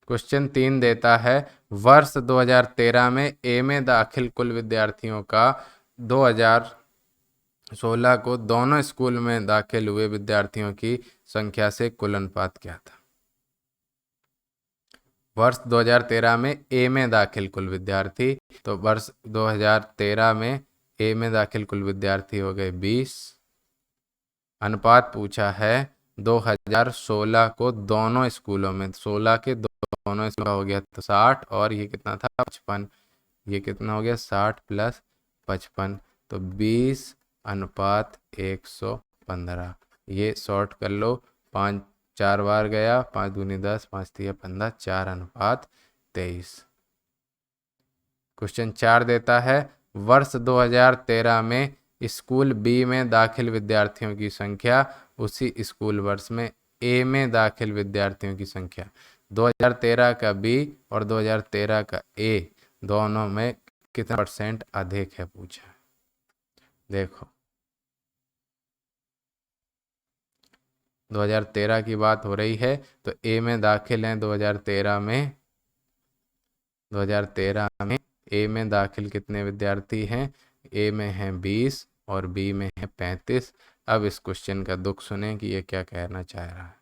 क्वेश्चन 3 देता है वर्ष 2013 में ए में दाखिल कुल विद्यार्थियों का 2016 को दोनों स्कूल में दाखिल हुए विद्यार्थियों की संख्या से कुल अनुपात क्या था? वर्ष 2013 में ए में दाखिल कुल विद्यार्थी, तो वर्ष 2013 में ए में दाखिल कुल विद्यार्थी हो गए 20। अनुपात पूछा है 2016 को दोनों स्कूलों में, 16 के दोनों स्कूलों का हो गया तो 60, और ये कितना था 55, ये कितना हो गया 60 + 55, तो 20:115। ये शॉर्ट कर लो, 5 4 बार गया, 5 दूनी 10, 5 तिया 15, 4:23। क्वेश्चन 4 देता है वर्ष 2013 में स्कूल बी में दाखिल विद्यार्थियों की संख्या उसी स्कूल वर्ष में ए में दाखिल विद्यार्थियों की संख्या 2013 का बी और 2013 का ए दोनों में कितना % अधिक है पूछा। देखो 2013 की बात हो रही है, तो ए में दाखिल हैं 2013 में, 2013 में ए में दाखिल कितने विद्यार्थी हैं? ए में हैं 20 और बी में है 35। अब इस क्वेश्चन का दुख सुने कि ये क्या कहना चाह रहा है।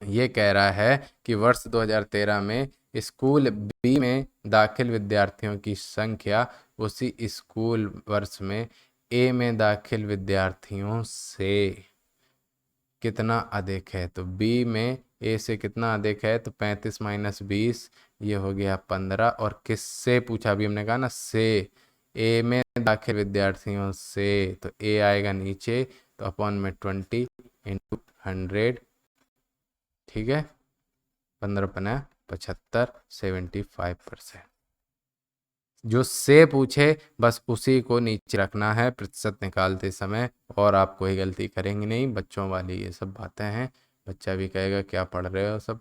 ये कह रहा है कि वर्ष 2013 में स्कूल बी में दाखिल विद्यार्थियों की संख्या उसी स्कूल वर्ष में ए में दाखिल विद्यार्थियों से कितना अधिक है। तो बी में ए से कितना अधिक है, तो 35 - 20, ये हो गया 15। और किससे पूछा, अभी हमने कहा ना से, ए में दाखिल विद्यार्थियों से, तो ए आएगा नीचे, तो अपॉन में 20 × 100, ठीक है, 15 × 5 75, 75%। जो से पूछे बस उसी को नीचे रखना है प्रतिशत निकालते समय, और आप कोई गलती करेंगे नहीं। बच्चों वाली ये सब बातें हैं, बच्चा भी कहेगा क्या पढ़ रहे हो सब।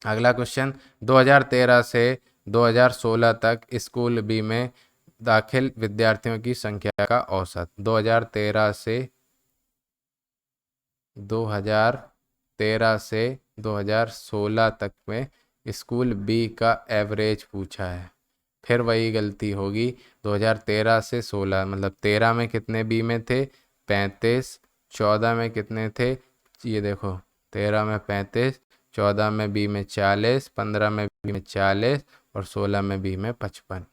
अगला क्वेश्चन 2013 से 2016 तक स्कूल बी में दाखिल विद्यार्थियों की संख्या का औसत 2013 से 2016 तक में स्कूल बी का एवरेज पूछा है। फिर वही गलती होगी, 2013 से 16 मतलब 13 में कितने बी में थे 35, 14 में कितने थे, ये देखो 13 में 35, 14 में बी में 40, 15 में बी में 40 और 16 में बी में 55।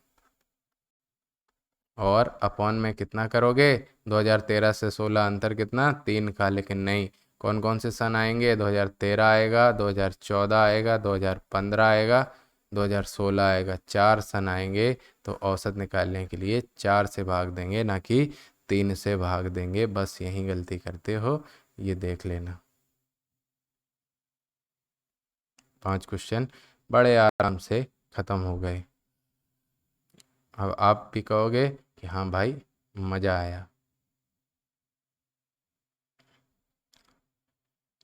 और अपॉन में कितना करोगे? 2013 से 16 अंतर कितना? 3 का। लेकिन नहीं, कौन कौन से सन आएंगे? 2013 आएगा, 2014 आएगा, 2015 आएगा, 2016 आएगा। 4 सन आएंगे। तो औसत निकालने के लिए 4 से भाग देंगे, ना कि 3 से भाग देंगे। बस यही गलती करते हो, ये देख लेना। 5 क्वेश्चन बड़े आराम से ख़त्म हो गए। अब आप भी कहोगे कि हाँ भाई मज़ा आया।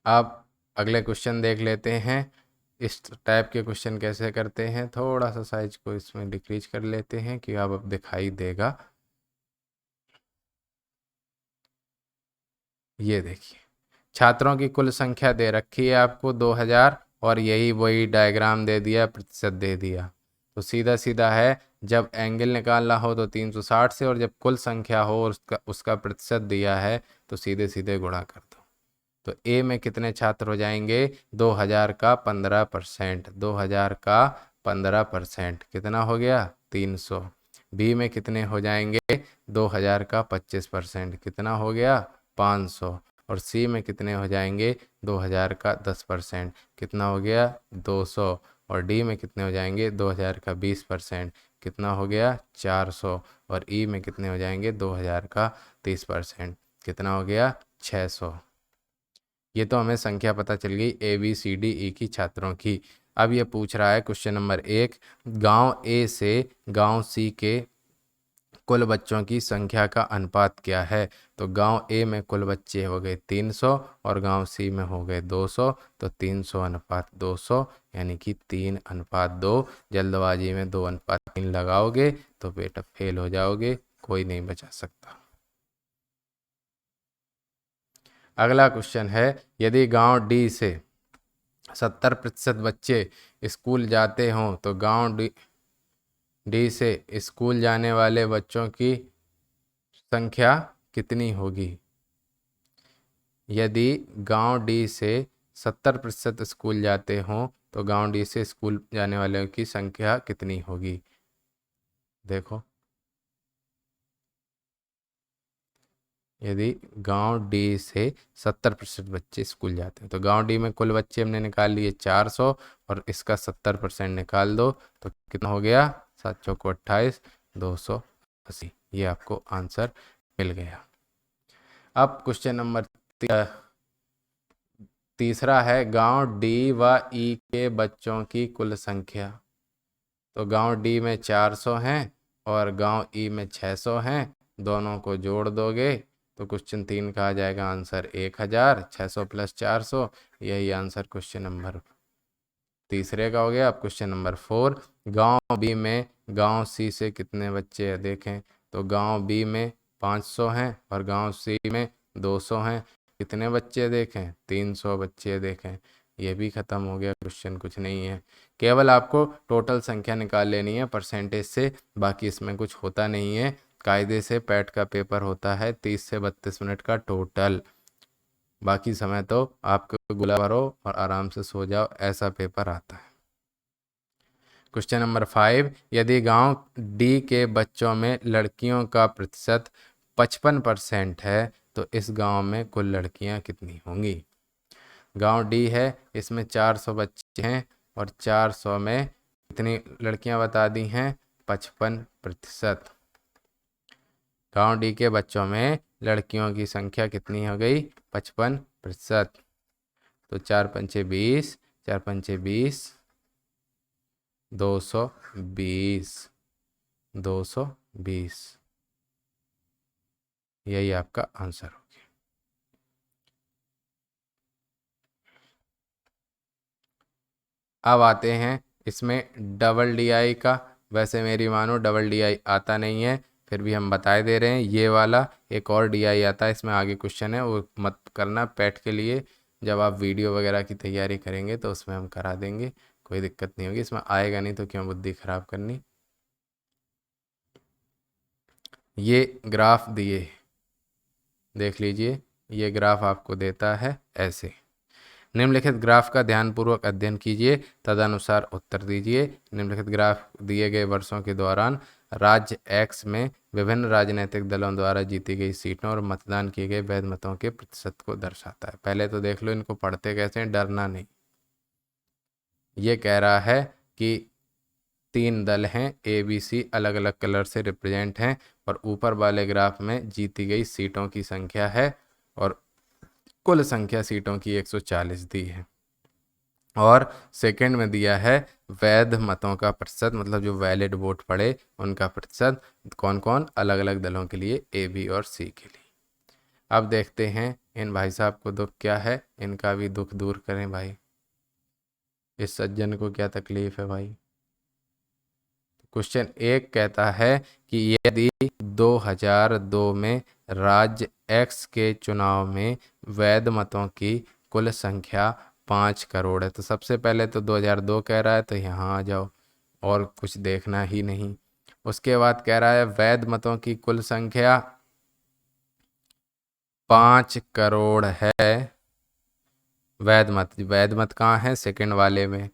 आप अगले क्वेश्चन देख लेते हैं। इस टाइप के क्वेश्चन कैसे करते हैं, थोड़ा सा साइज को इसमें डिक्रीज कर लेते हैं कि अब दिखाई देगा। ये देखिए, छात्रों की कुल संख्या दे रखी है आपको 2000, और यही वही डायग्राम दे दिया, प्रतिशत दे दिया। तो सीधा सीधा है, जब एंगल निकालना हो तो 360 से, और जब कुल संख्या हो और उसका प्रतिशत दिया है तो सीधे सीधे गुणा कर दो। तो ए में कितने छात्र हो जाएंगे? 2000 का 15%, 2000 का 15% कितना हो गया? 300। बी में कितने हो जाएंगे? 2000 का 25% कितना हो गया? 500। और सी में कितने हो जाएंगे? 2000 का 10% कितना हो गया? 200। और डी में कितने हो जाएंगे? 2000 का 20% कितना हो गया? 400। और ई में कितने हो जाएंगे? 2000 का 30% कितना हो गया? 600। ये तो हमें संख्या पता चल गई A B C D E की छात्रों की। अब ये पूछ रहा है क्वेश्चन नंबर 1, गांव ए से गांव सी के कुल बच्चों की संख्या का अनुपात क्या है? तो गांव ए में कुल बच्चे हो गए 300 और गांव सी में हो गए 200। तो 300 अनुपात 200 यानी कि 3:2। जल्दबाजी में 2:3 लगाओगे तो बेटा फेल हो जाओगे, कोई नहीं बचा सकता। अगला क्वेश्चन है, यदि गांव डी से 70% बच्चे स्कूल जाते हों तो गांव डी से स्कूल जाने वाले बच्चों की संख्या कितनी होगी? यदि गांव डी से 70% स्कूल जाते हों तो गांव डी से स्कूल जाने वालों की संख्या कितनी होगी? देखो, यदि गांव डी से 70% बच्चे स्कूल जाते हैं तो गांव डी में कुल बच्चे हमने निकाल लिए 400, और इसका 70% निकाल दो तो कितना हो गया? 7 चौको 28, 280। ये आपको आंसर मिल गया। अब क्वेश्चन नंबर तीसरा है, गांव डी व ई के बच्चों की कुल संख्या। तो गांव डी में 400 हैं और गांव ई में 600 हैं, दोनों को जोड़ दोगे तो क्वेश्चन 3 का आ जाएगा आंसर 1000। 600 + 400, यही आंसर क्वेश्चन नंबर तीसरे का हो गया। अब क्वेश्चन नंबर 4, गांव बी में गांव सी से कितने बच्चे हैं? देखें तो गांव बी में 500 हैं और गांव सी में 200 हैं। कितने बच्चे? देखें 300 बच्चे। देखें ये भी ख़त्म हो गया क्वेश्चन, कुछ नहीं है। केवल आपको टोटल संख्या निकाल लेनी है परसेंटेज से, बाकी इसमें कुछ होता नहीं है। कायदे से पैट का पेपर होता है 30 से 32 मिनट का टोटल, बाकी समय तो आपको गुला भरो और आराम से सो जाओ, ऐसा पेपर आता है। क्वेश्चन नंबर 5, यदि गांव डी के बच्चों में लड़कियों का प्रतिशत 55% है तो इस गांव में कुल लड़कियां कितनी होंगी? गांव डी है, इसमें 400 बच्चे हैं और 400 में कितनी लड़कियां बता दी हैं? 55%। गांव डी के बच्चों में लड़कियों की संख्या कितनी हो गई? 55%। तो 4 पंचे 20, 4 पंचे 20, 220, 220, यही आपका आंसर हो गया। अब आते हैं इसमें डबल डीआई का। वैसे मेरी मानो डबल डीआई आता नहीं है, फिर भी हम बताए दे रहे हैं। ये वाला एक और डीआई आता है, इसमें आगे क्वेश्चन है, वो मत करना पैट के लिए। जब आप वीडियो वगैरह की तैयारी करेंगे तो उसमें हम करा देंगे, कोई दिक्कत नहीं होगी। इसमें आएगा नहीं तो क्यों बुद्धि खराब करनी। ये ग्राफ दिए, देख लीजिए, ये ग्राफ आपको देता है ऐसे। निम्नलिखित ग्राफ का ध्यानपूर्वक अध्ययन कीजिए, तदनुसार उत्तर दीजिए। निम्नलिखित ग्राफ दिए गए वर्षों के दौरान राज्य एक्स में विभिन्न राजनीतिक दलों द्वारा जीती गई सीटों और मतदान किए गए वैध मतों के प्रतिशत को दर्शाता है। पहले तो देख लो इनको पढ़ते कैसे हैं, डरना नहीं। ये कह रहा है कि 3 दल हैं, ए बी सी, अलग अलग कलर से रिप्रेजेंट हैं, और ऊपर वाले ग्राफ में जीती गई सीटों की संख्या है और कुल संख्या सीटों की 140 दी है। और सेकंड में दिया है वैध मतों का प्रतिशत, मतलब जो वैलिड वोट पड़े उनका प्रतिशत, कौन कौन, अलग अलग दलों के लिए, ए बी और सी के लिए। अब देखते हैं इन भाई साहब को दुख क्या है, इनका भी दुख दूर करें भाई। इस सज्जन को क्या तकलीफ है भाई। क्वेश्चन 1 कहता है कि यदि 2002 में राज्य एक्स के चुनाव में वैध मतों की कुल संख्या 5 करोड़ है, तो सबसे पहले तो 2002 कह रहा है, तो यहाँ आ जाओ और कुछ देखना ही नहीं। उसके बाद कह रहा है वैध मतों की कुल संख्या 5 करोड़ है। वैध मत कहाँ है, सेकंड वाले में।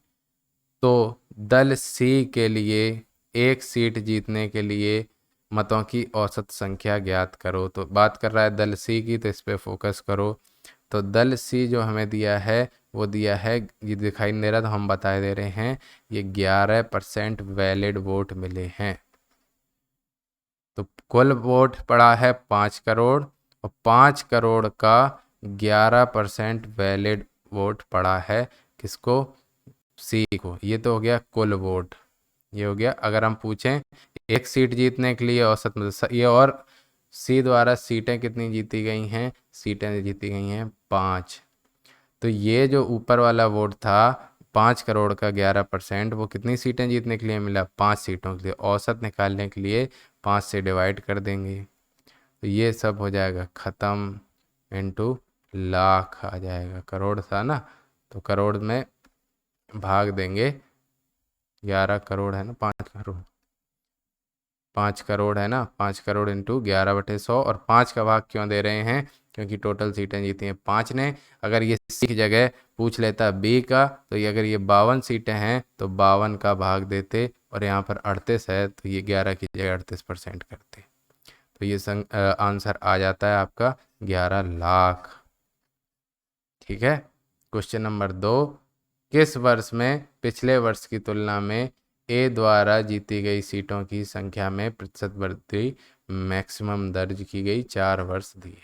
तो दल सी के लिए एक सीट जीतने के लिए मतों की औसत संख्या ज्ञात करो। तो बात कर रहा है दल सी की, तो इस पे फोकस करो। तो दल सी जो हमें दिया है वो दिया है, ये दिखाई नहीं दे रहा तो हम बता दे रहे हैं, ये 11% वैलिड वोट मिले हैं। तो कुल वोट पड़ा है 5 करोड़ और 5 करोड़ का 11% वैलिड वोट पड़ा है किसको, सी को। ये तो हो गया कुल वोट, ये हो गया। अगर हम पूछें एक सीट जीतने के लिए औसत मतलब ये, और सी द्वारा सीटें कितनी जीती गई हैं, सीटें जीती गई हैं 5। तो ये जो ऊपर वाला वोट था 5 करोड़ का 11%, वो कितनी सीटें जीतने के लिए मिला, 5 सीटों के लिए। औसत निकालने के लिए 5 से डिवाइड कर देंगे, तो ये सब हो जाएगा ख़त्म, इनटू लाख आ जाएगा। करोड़ था ना, तो करोड़ में भाग देंगे, 11 करोड़ है ना, 5 करोड़, 5 करोड़ है ना, 5 करोड़ इंटू 11/100। और 5 का भाग क्यों दे रहे हैं, क्योंकि टोटल सीटें जीती हैं 5 ने। अगर ये सी की जगह पूछ लेता बी का, तो ये अगर ये 52 सीटें हैं तो 52 का भाग देते, और यहाँ पर 38 है तो ये 11 की जगह 38% करते। तो ये आंसर आ जाता है आपका 11 लाख। ठीक है। क्वेश्चन नंबर 2, किस वर्ष में पिछले वर्ष की तुलना में ए द्वारा जीती गई सीटों की संख्या में प्रतिशत वृद्धि मैक्सिमम दर्ज की गई, 4 वर्ष दिए।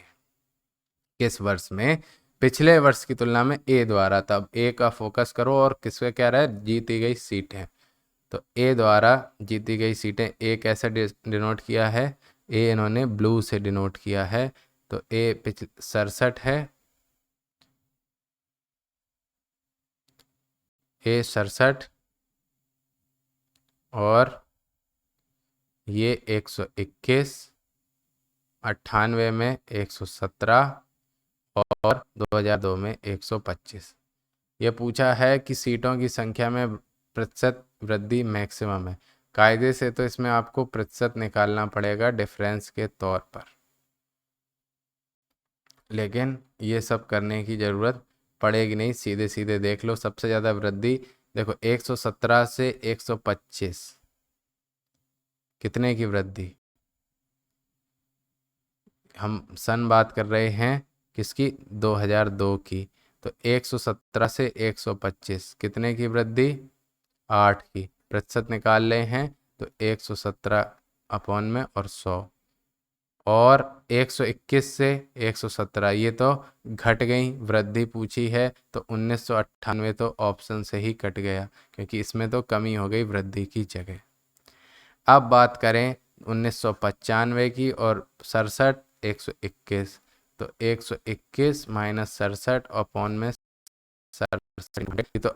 किस वर्ष में पिछले वर्ष की तुलना में ए द्वारा, तब ए का फोकस करो और किसका कह रहा है, जीती गई सीटें। तो ए द्वारा जीती गई सीटें, ए कैसे डिनोट किया है, ए इन्होंने ब्लू से डिनोट किया है। तो ए 67 है, ए 67, और ये 121, 98 में 117 और 2002 में 125। ये पूछा है कि सीटों की संख्या में प्रतिशत वृद्धि मैक्सिमम है। कायदे से तो इसमें आपको प्रतिशत निकालना पड़ेगा डिफरेंस के तौर पर, लेकिन ये सब करने की ज़रूरत पड़ेगी नहीं, सीधे सीधे देख लो। सबसे ज़्यादा वृद्धि देखो 117 से 125, कितने की वृद्धि, हम सन बात कर रहे हैं किसकी, 2002 की। तो 117 से 125 कितने की वृद्धि, 8 की। प्रतिशत निकाल रहे हैं तो 117 अपॉन में और 100, और 121 से 117 ये तो घट गई, वृद्धि पूछी है तो 1998 तो ऑप्शन से ही कट गया, क्योंकि इसमें तो कमी हो गई वृद्धि की जगह। अब बात करें 1995 की और 67, 121, तो 121 माइनस 67 अपॉन में 67, तो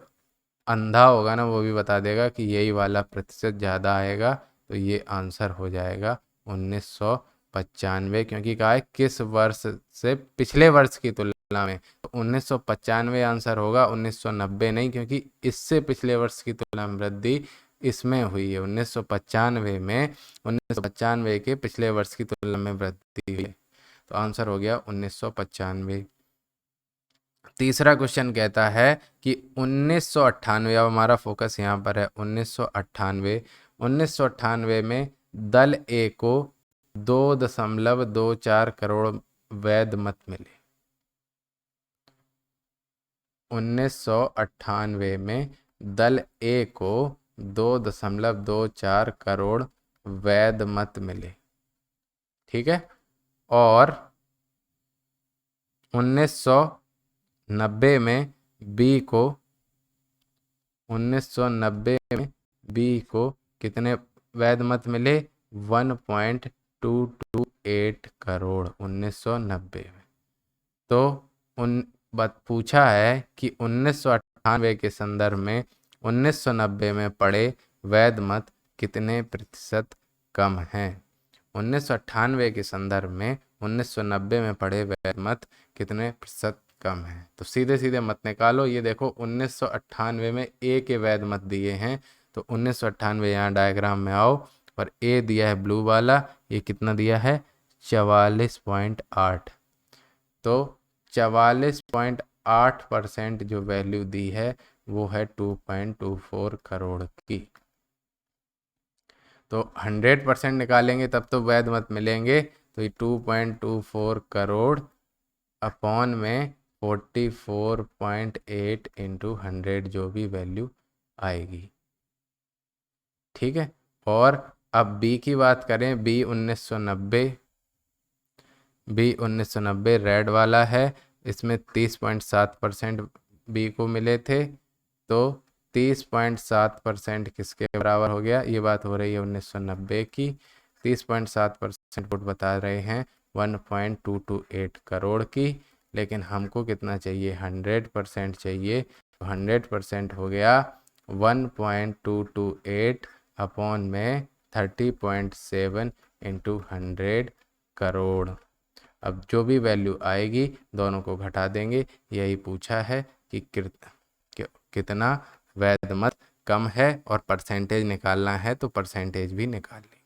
अंधा होगा ना वो भी बता देगा कि यही वाला प्रतिशत ज़्यादा आएगा। तो ये आंसर हो जाएगा 1995, क्योंकि कहा है किस वर्ष से पिछले वर्ष की तुलना में, तो 1995 आंसर होगा, 1990 नहीं, क्योंकि इससे पिछले वर्ष की तुलना में वृद्धि इसमें हुई है 1995 में, 1995 के पिछले वर्ष की तुलना में वृद्धि हुई है। तो आंसर हो गया 1995। तीसरा क्वेश्चन कहता है कि 1998, अब हमारा फोकस यहाँ पर है 1998 में दल ए को 2.24 करोड़ वैध मत मिले। 1998 में दल ए को 2.24 करोड़ वैध मत मिले, ठीक है। और 1990 में बी को 1990 में बी को कितने वैध मत मिले? 1.228 करोड़ 1990 में। तो उन बात पूछा है कि 1998 के संदर्भ में 1990 में पड़े वैध मत कितने प्रतिशत कम हैं। 1998 के संदर्भ में 1990 में पड़े वैध मत कितने प्रतिशत कम हैं। तो सीधे सीधे मत निकालो। ये देखो 1998 में ए के वैध मत दिए हैं, तो 1998 यहाँ डायग्राम में आओ, और ए दिया है ब्लू वाला, ये कितना दिया है? 44.8। तो 44.8% जो वैल्यू दी है वो है 2.24 करोड़ की। तो 100% निकालेंगे तब तो वैध मत मिलेंगे। तो ये 2.24 करोड़ अपॉन में 44.8 इंटू 100 जो भी वैल्यू आएगी, ठीक है। और अब बी की बात करें, बी 1990 रेड वाला है, इसमें 30.7% बी को मिले थे। तो 30.7% किसके बराबर हो गया? ये बात हो रही है 1990 की। 30.7% वोट बता रहे हैं 1.228 करोड़ की, लेकिन हमको कितना चाहिए? 100% चाहिए। तो 100% हो गया 1.228 अपॉन में 30.7 इंटू 100 करोड़। अब जो भी वैल्यू आएगी दोनों को घटा देंगे। यही पूछा है कि कितना वैध मत कम है, और परसेंटेज निकालना है तो परसेंटेज भी निकाल लेंगे।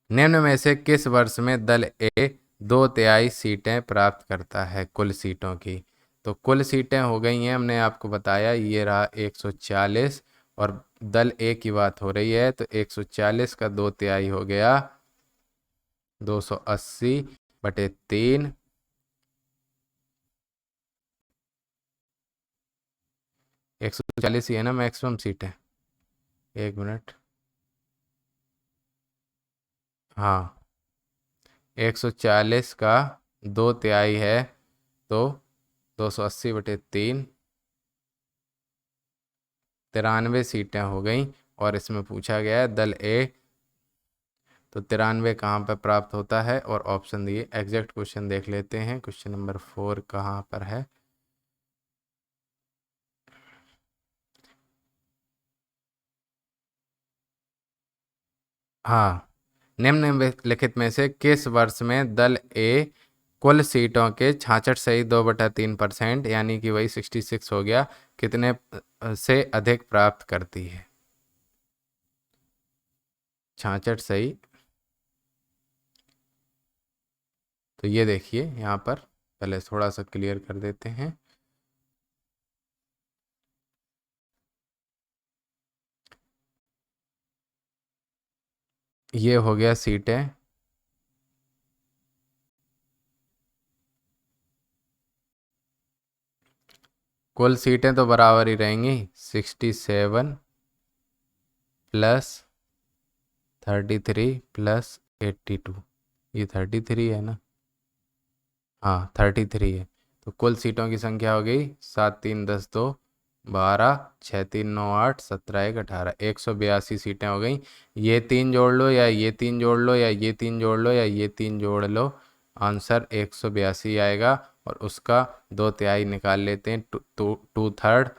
निम्न में से किस वर्ष में दल ए 2/3 सीटें प्राप्त करता है कुल सीटों की? तो कुल सीटें हो गई हैं, हमने आपको बताया, ये रहा 140, और दल ए की बात हो रही है, तो 140 का 2/3 हो गया 280/3। 140 ही है ना मैक्सिमम सीटें? एक मिनट, हाँ 140 का 2/3 है, तो 280/3, 93 सीटें हो गई। और इसमें पूछा गया है दल ए, तो 93 कहाँ पर प्राप्त होता है, और ऑप्शन दिए। एग्जैक्ट क्वेश्चन देख लेते हैं, क्वेश्चन नंबर 4 कहाँ पर है। हाँ, निम्नलिखित में से किस वर्ष में दल ए कुल सीटों के 66.2/3% यानी कि वही 66 हो गया, कितने से अधिक प्राप्त करती है? 66 सही। तो ये देखिए यहाँ पर, पहले थोड़ा सा क्लियर कर देते हैं। ये हो गया सीटें, कुल सीटें तो बराबर ही रहेंगी, 67 प्लस 33 प्लस 82। ये 33 है ना? हाँ 33 है। तो कुल सीटों की संख्या हो गई 7 3 10 2 12, 6 3 9 8, 17 1 18, 182 सीटें हो गई। ये तीन जोड़ लो, या ये तीन जोड़ लो, या ये तीन जोड़ लो, या ये तीन जोड़ लो, आंसर 182 आएगा। और उसका 2/3 निकाल लेते हैं, 2/3।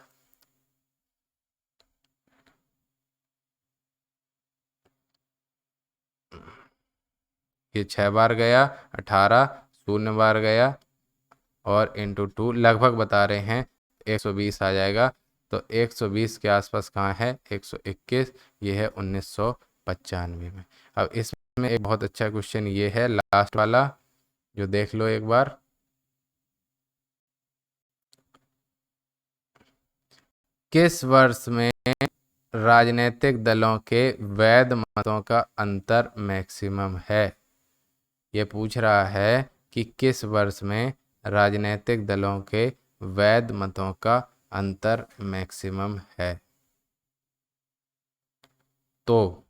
ये 6 बार गया, 18 शून्य बार गया, और इंटू 2 लगभग बता रहे हैं 120 आ जाएगा। तो 120 के आसपास कहाँ है? 121। ये है 1995 में। अब इसमें एक बहुत अच्छा क्वेश्चन ये है लास्ट वाला, जो देख लो एक बार। किस वर्ष में राजनीतिक दलों के वैध मतों का अंतर मैक्सिमम है? ये पूछ रहा है कि किस वर्ष में राजनीतिक दलों के वैध मतों का अंतर मैक्सिमम है। तो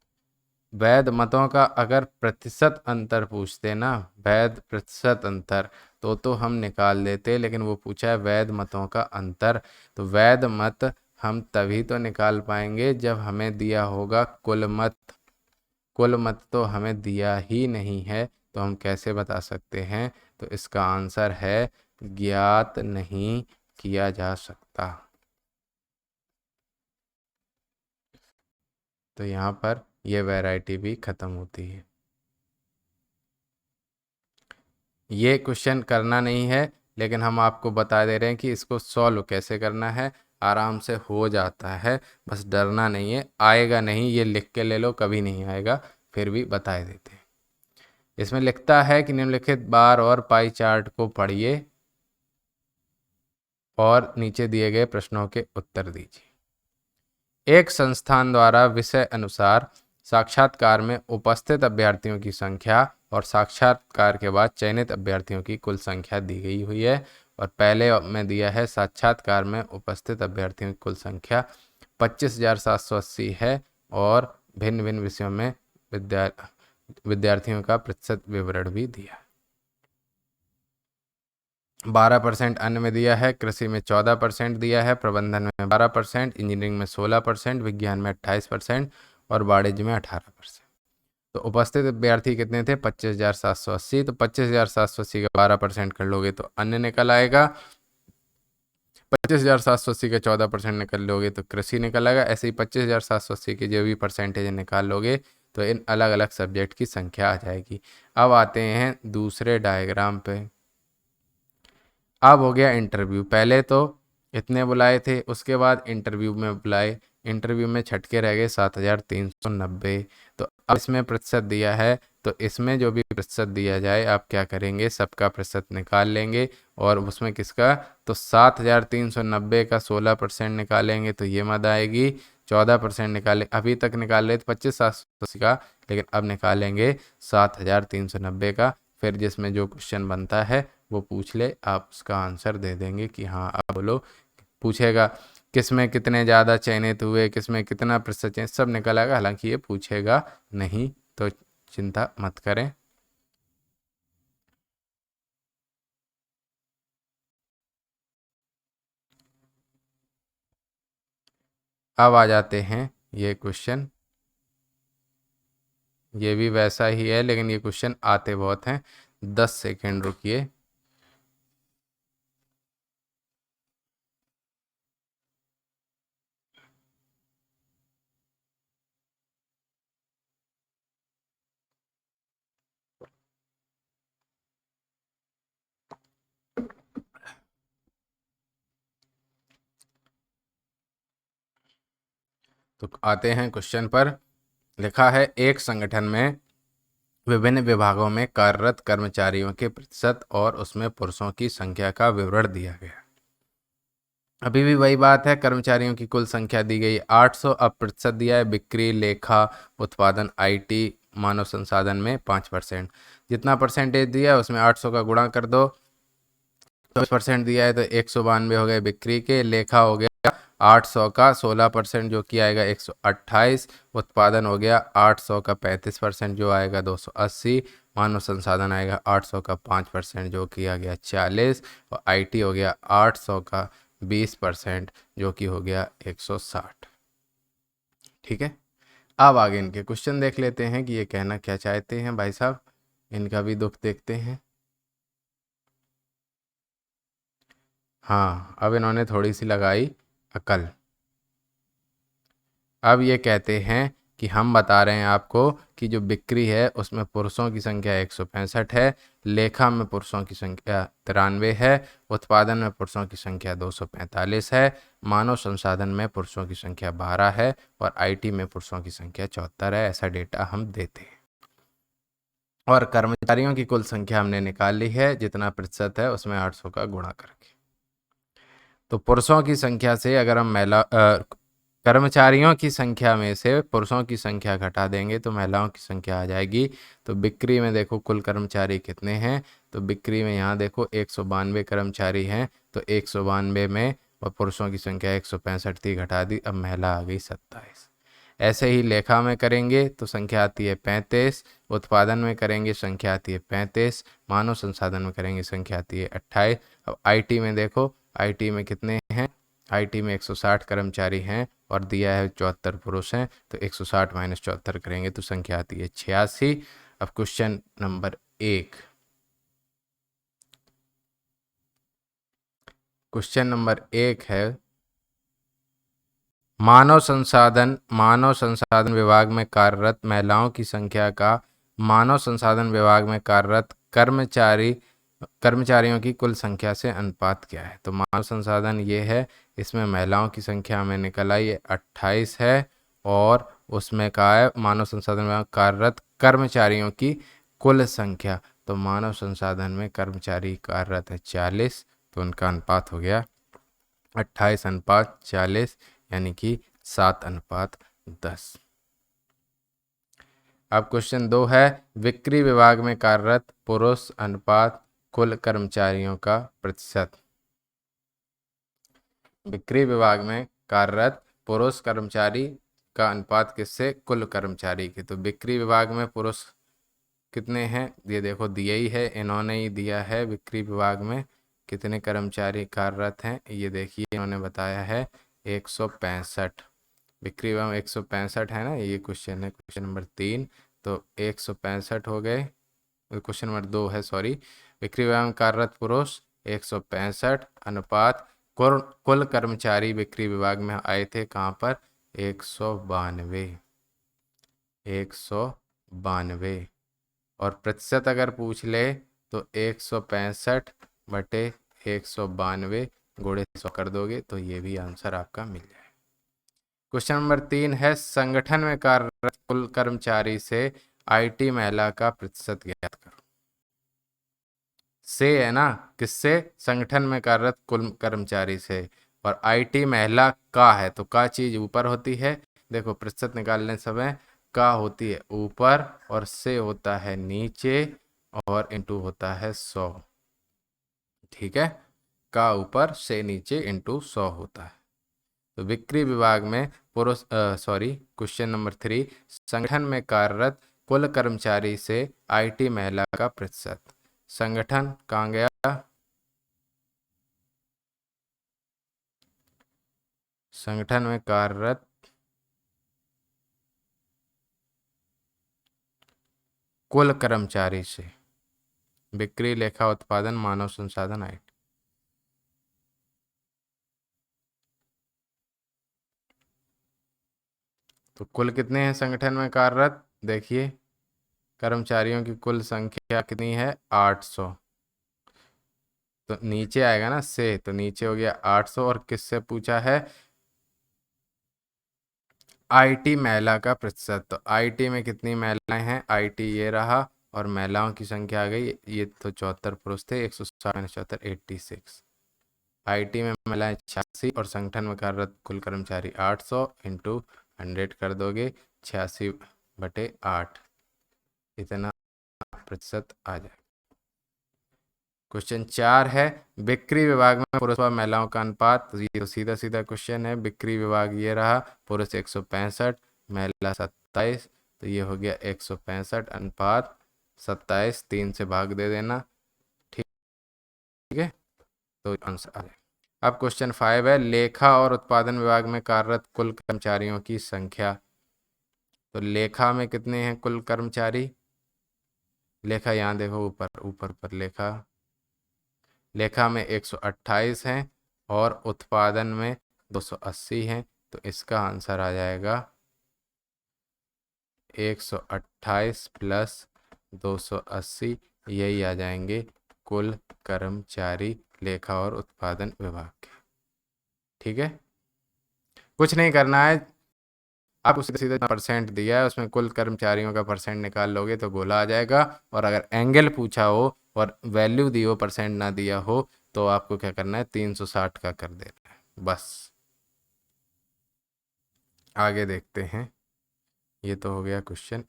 वैध मतों का अगर प्रतिशत अंतर पूछते ना, वैध प्रतिशत अंतर, तो हम निकाल देते, लेकिन वो पूछा है वैध मतों का अंतर। तो वैध मत हम तभी तो निकाल पाएंगे जब हमें दिया होगा कुल मत। कुल मत तो हमें दिया ही नहीं है, तो हम कैसे बता सकते हैं? तो इसका आंसर है ज्ञात नहीं किया जा सकता। तो यहाँ पर यह वैरायटी भी खत्म होती है। ये क्वेश्चन करना नहीं है, लेकिन हम आपको बता दे रहे हैं कि इसको सॉल्व कैसे करना है। आराम से हो जाता है, बस डरना नहीं है। आएगा नहीं ये लिख के ले लो, कभी नहीं आएगा, फिर भी बता देते हैं। इसमें लिखता है कि निम्नलिखित बार और पाई चार्ट को पढ़िए और नीचे दिए गए प्रश्नों के उत्तर दीजिए। एक संस्थान द्वारा विषय अनुसार साक्षात्कार में उपस्थित अभ्यर्थियों की संख्या और साक्षात्कार के बाद चयनित अभ्यर्थियों की कुल संख्या दी गई हुई है। और पहले में दिया है साक्षात्कार में उपस्थित अभ्यर्थियों की कुल संख्या 25,780 है और भिन्न भिन्न विषयों में विद्यार्थियों का प्रतिशत विवरण भी दिया। 12% अन्य में दिया है, कृषि में 14% दिया है, प्रबंधन में 12%, इंजीनियरिंग में 16%, विज्ञान में 28% और वाणिज्य में 18%। तो उपस्थित विद्यार्थी कितने थे? 25,780। तो 25,780 का 12% कर लोगे तो अन्य निकल आएगा। 25,780 का 14% निकल लोगे तो कृषि निकल आएगा। ऐसे ही 25,780 के जो भी परसेंटेज निकाल लोगे तो इन अलग अलग सब्जेक्ट की संख्या आ जाएगी। अब आते हैं दूसरे डायग्राम पे। अब हो गया इंटरव्यू। पहले तो इतने बुलाए थे, उसके बाद इंटरव्यू में बुलाए, इंटरव्यू में छटके रह गए 7,390। तो अब इसमें प्रतिशत दिया है, तो इसमें जो भी प्रतिशत दिया जाए आप क्या करेंगे, सबका प्रतिशत निकाल लेंगे। और उसमें किसका? तो 7,390 का 16% निकालेंगे तो ये मद आएगी। 14% निकाले, अभी तक निकाल रहे थे 25,780 का, लेकिन अब निकालेंगे 7,390 का। फिर जिसमें जो क्वेश्चन बनता है वो पूछ ले, आप उसका आंसर दे देंगे कि हाँ अब बोलो। पूछेगा किस में कितने ज़्यादा चयनित हुए, किस में कितना प्रतिशत चयनित, सब निकल आएगा। हालांकि ये पूछेगा नहीं, तो चिंता मत करें। अब आ जाते हैं ये क्वेश्चन। ये भी वैसा ही है, लेकिन ये क्वेश्चन आते बहुत हैं। 10 सेकेंड रुकिए। तो आते हैं क्वेश्चन पर। लिखा है एक संगठन में विभिन्न विभागों में कार्यरत कर्मचारियों के प्रतिशत और उसमें पुरुषों की संख्या का विवरण दिया गया। अभी भी वही बात है, कर्मचारियों की कुल संख्या दी गई 800। अब प्रतिशत दिया है बिक्री, लेखा, उत्पादन, आईटी, मानव संसाधन में 5%। जितना परसेंटेज दिया है उसमें 800 का गुणा कर दो। 10% दिया है तो 192 हो गए बिक्री के। लेखा हो गया 800 का 16% जो कि आएगा 128। उत्पादन हो गया 800 का 35% जो आएगा 280। मानव संसाधन आएगा 800 का 5% जो कि आ गया 40। और आईटी हो गया 800 का 20% जो कि हो गया 160। ठीक है, अब आगे इनके क्वेश्चन देख लेते हैं कि ये कहना क्या चाहते हैं भाई साहब। इनका भी दुख देखते हैं। हाँ, अब इन्होंने थोड़ी सी लगाई अकल। अब ये कहते हैं कि हम बता रहे हैं आपको कि जो बिक्री है उसमें पुरुषों की संख्या 165 है, लेखा में पुरुषों की संख्या 93 है, उत्पादन में पुरुषों की संख्या 245 है, मानव संसाधन में पुरुषों की संख्या 12 है और आईटी में पुरुषों की संख्या 74 है। ऐसा डेटा हम देते हैं। और कर्मचारियों की कुल संख्या हमने निकाल ली है, जितना प्रतिशत है उसमें 800 का गुणा करके। तो पुरुषों की संख्या से अगर हम कर्मचारियों की संख्या में से पुरुषों की संख्या घटा देंगे तो महिलाओं की संख्या आ जाएगी। तो बिक्री में देखो कुल कर्मचारी कितने हैं, तो बिक्री में यहाँ देखो 192 कर्मचारी हैं, तो 192 में और पुरुषों की संख्या 165 थी, घटा दी, अब महिला आ गई 27। ऐसे ही लेखा में करेंगे तो संख्या आती है 35, उत्पादन में करेंगे संख्या आती है 35, मानव संसाधन में करेंगे संख्या आती है 28। अब आईटी में देखो, आईटी में कितने हैं, आईटी में 160 कर्मचारी हैं और दिया है 74 पुरुष हैं, तो 160 माइनस 74 करेंगे तो संख्या आती है 86। अब क्वेश्चन नंबर 1, क्वेश्चन नंबर 1 है मानव संसाधन विभाग में कार्यरत महिलाओं की संख्या का मानव संसाधन विभाग में कार्यरत कर्मचारियों की कुल संख्या से अनुपात क्या है। तो मानव संसाधन ये है, इसमें महिलाओं की संख्या हमें निकल आई है 28 है, और उसमें कहा है मानव संसाधन विभाग में कार्यरत कर्मचारियों की कुल संख्या, तो मानव संसाधन में कर्मचारी कार्यरत है 40, तो उनका अनुपात हो गया 28:40, यानी कि 7:10। अब क्वेश्चन 2 है बिक्री विभाग में कार्यरत पुरुष अनुपात कुल कर्मचारियों का प्रतिशत। बिक्री विभाग में कार्यरत पुरुष कर्मचारी का अनुपात किससे, कुल कर्मचारी के। तो बिक्री विभाग में पुरुष कितने हैं, ये देखो दिया ही है, इन्होंने ही दिया है बिक्री विभाग में कितने कर्मचारी कार्यरत हैं, ये देखिए इन्होंने बताया है 165। बिक्री विभाग में 165 है ना, ये क्वेश्चन है, क्वेश्चन नंबर 3। तो 165 हो गए, क्वेश्चन नंबर 2 है, सॉरी। बिक्री विभाग में कार्यरत पुरुष 165 अनुपात कुल कर्मचारी बिक्री विभाग में आए थे कहाँ पर, 192। और प्रतिशत अगर पूछ ले तो 165 बटे 192 गुणे 100 कर दोगे तो ये भी आंसर आपका मिल जाएगा। क्वेश्चन नंबर 3 है संगठन में कार्यरत कुल कर्मचारी से आईटी महिला का प्रतिशत ज्ञात करो। से है ना, किससे, संगठन में कार्यरत कुल कर्मचारी से, और आईटी महिला का है तो का चीज ऊपर होती है, देखो प्रतिशत निकालने समय का होती है ऊपर और से होता है नीचे और इंटू होता है 100। ठीक है, का ऊपर से नीचे इंटू 100 होता है। तो बिक्री विभाग में पुरुष क्वेश्चन नंबर 3, संगठन में कार्यरत कुल कर्मचारी से आईटी महिला का प्रतिशत। संगठन कहाँ गया, संगठन में कार्यरत कुल कर्मचारी से, बिक्री लेखा उत्पादन मानव संसाधन आईटी। तो कुल कितने हैं संगठन में कार्यरत, देखिए कर्मचारियों की कुल संख्या कितनी है, 800। तो नीचे आएगा ना से, तो नीचे हो गया 800, और किससे पूछा है, आईटी महिला का प्रतिशत। तो आईटी में कितनी महिलाएं हैं, आईटी ये रहा, और महिलाओं की संख्या आ गई, ये तो 74 पुरुष थे, 160 - 86। आईटी में महिलाएं 86 और संगठन में कार्यरत कुल कर्मचारी 800 इंटू 100 कर दोगे 86/8, इतना प्रतिशत आ जाए। क्वेश्चन 4 है बिक्री विभाग में पुरुष व महिलाओं का अनुपात। तो ये तो सीधा सीधा क्वेश्चन है, बिक्री विभाग ये रहा, पुरुष 165 महिला 27, तो ये हो गया 165 अनुपात 27, 3 से भाग दे देना। ठीक है, तो आंसर आ जाएगा। अब क्वेश्चन 5 है लेखा और उत्पादन विभाग में कार्यरत कुल कर्मचारियों की संख्या। तो लेखा में कितने हैं कुल कर्मचारी, लेखा यहाँ देखो ऊपर ऊपर पर लेखा में 128 हैं और उत्पादन में 280 हैं, तो इसका आंसर आ जाएगा 128 प्लस 280, यही आ जाएंगे कुल कर्मचारी लेखा और उत्पादन विभाग के। ठीक है, कुछ नहीं करना है, आपको सीधा सीधा परसेंट दिया है उसमें कुल कर्मचारियों का परसेंट निकाल लोगे तो गोला आ जाएगा। और अगर एंगल पूछा हो और वैल्यू दी हो, परसेंट ना दिया हो, तो आपको क्या करना है, 360 का कर देना है बस। आगे देखते हैं। ये तो हो गया क्वेश्चन।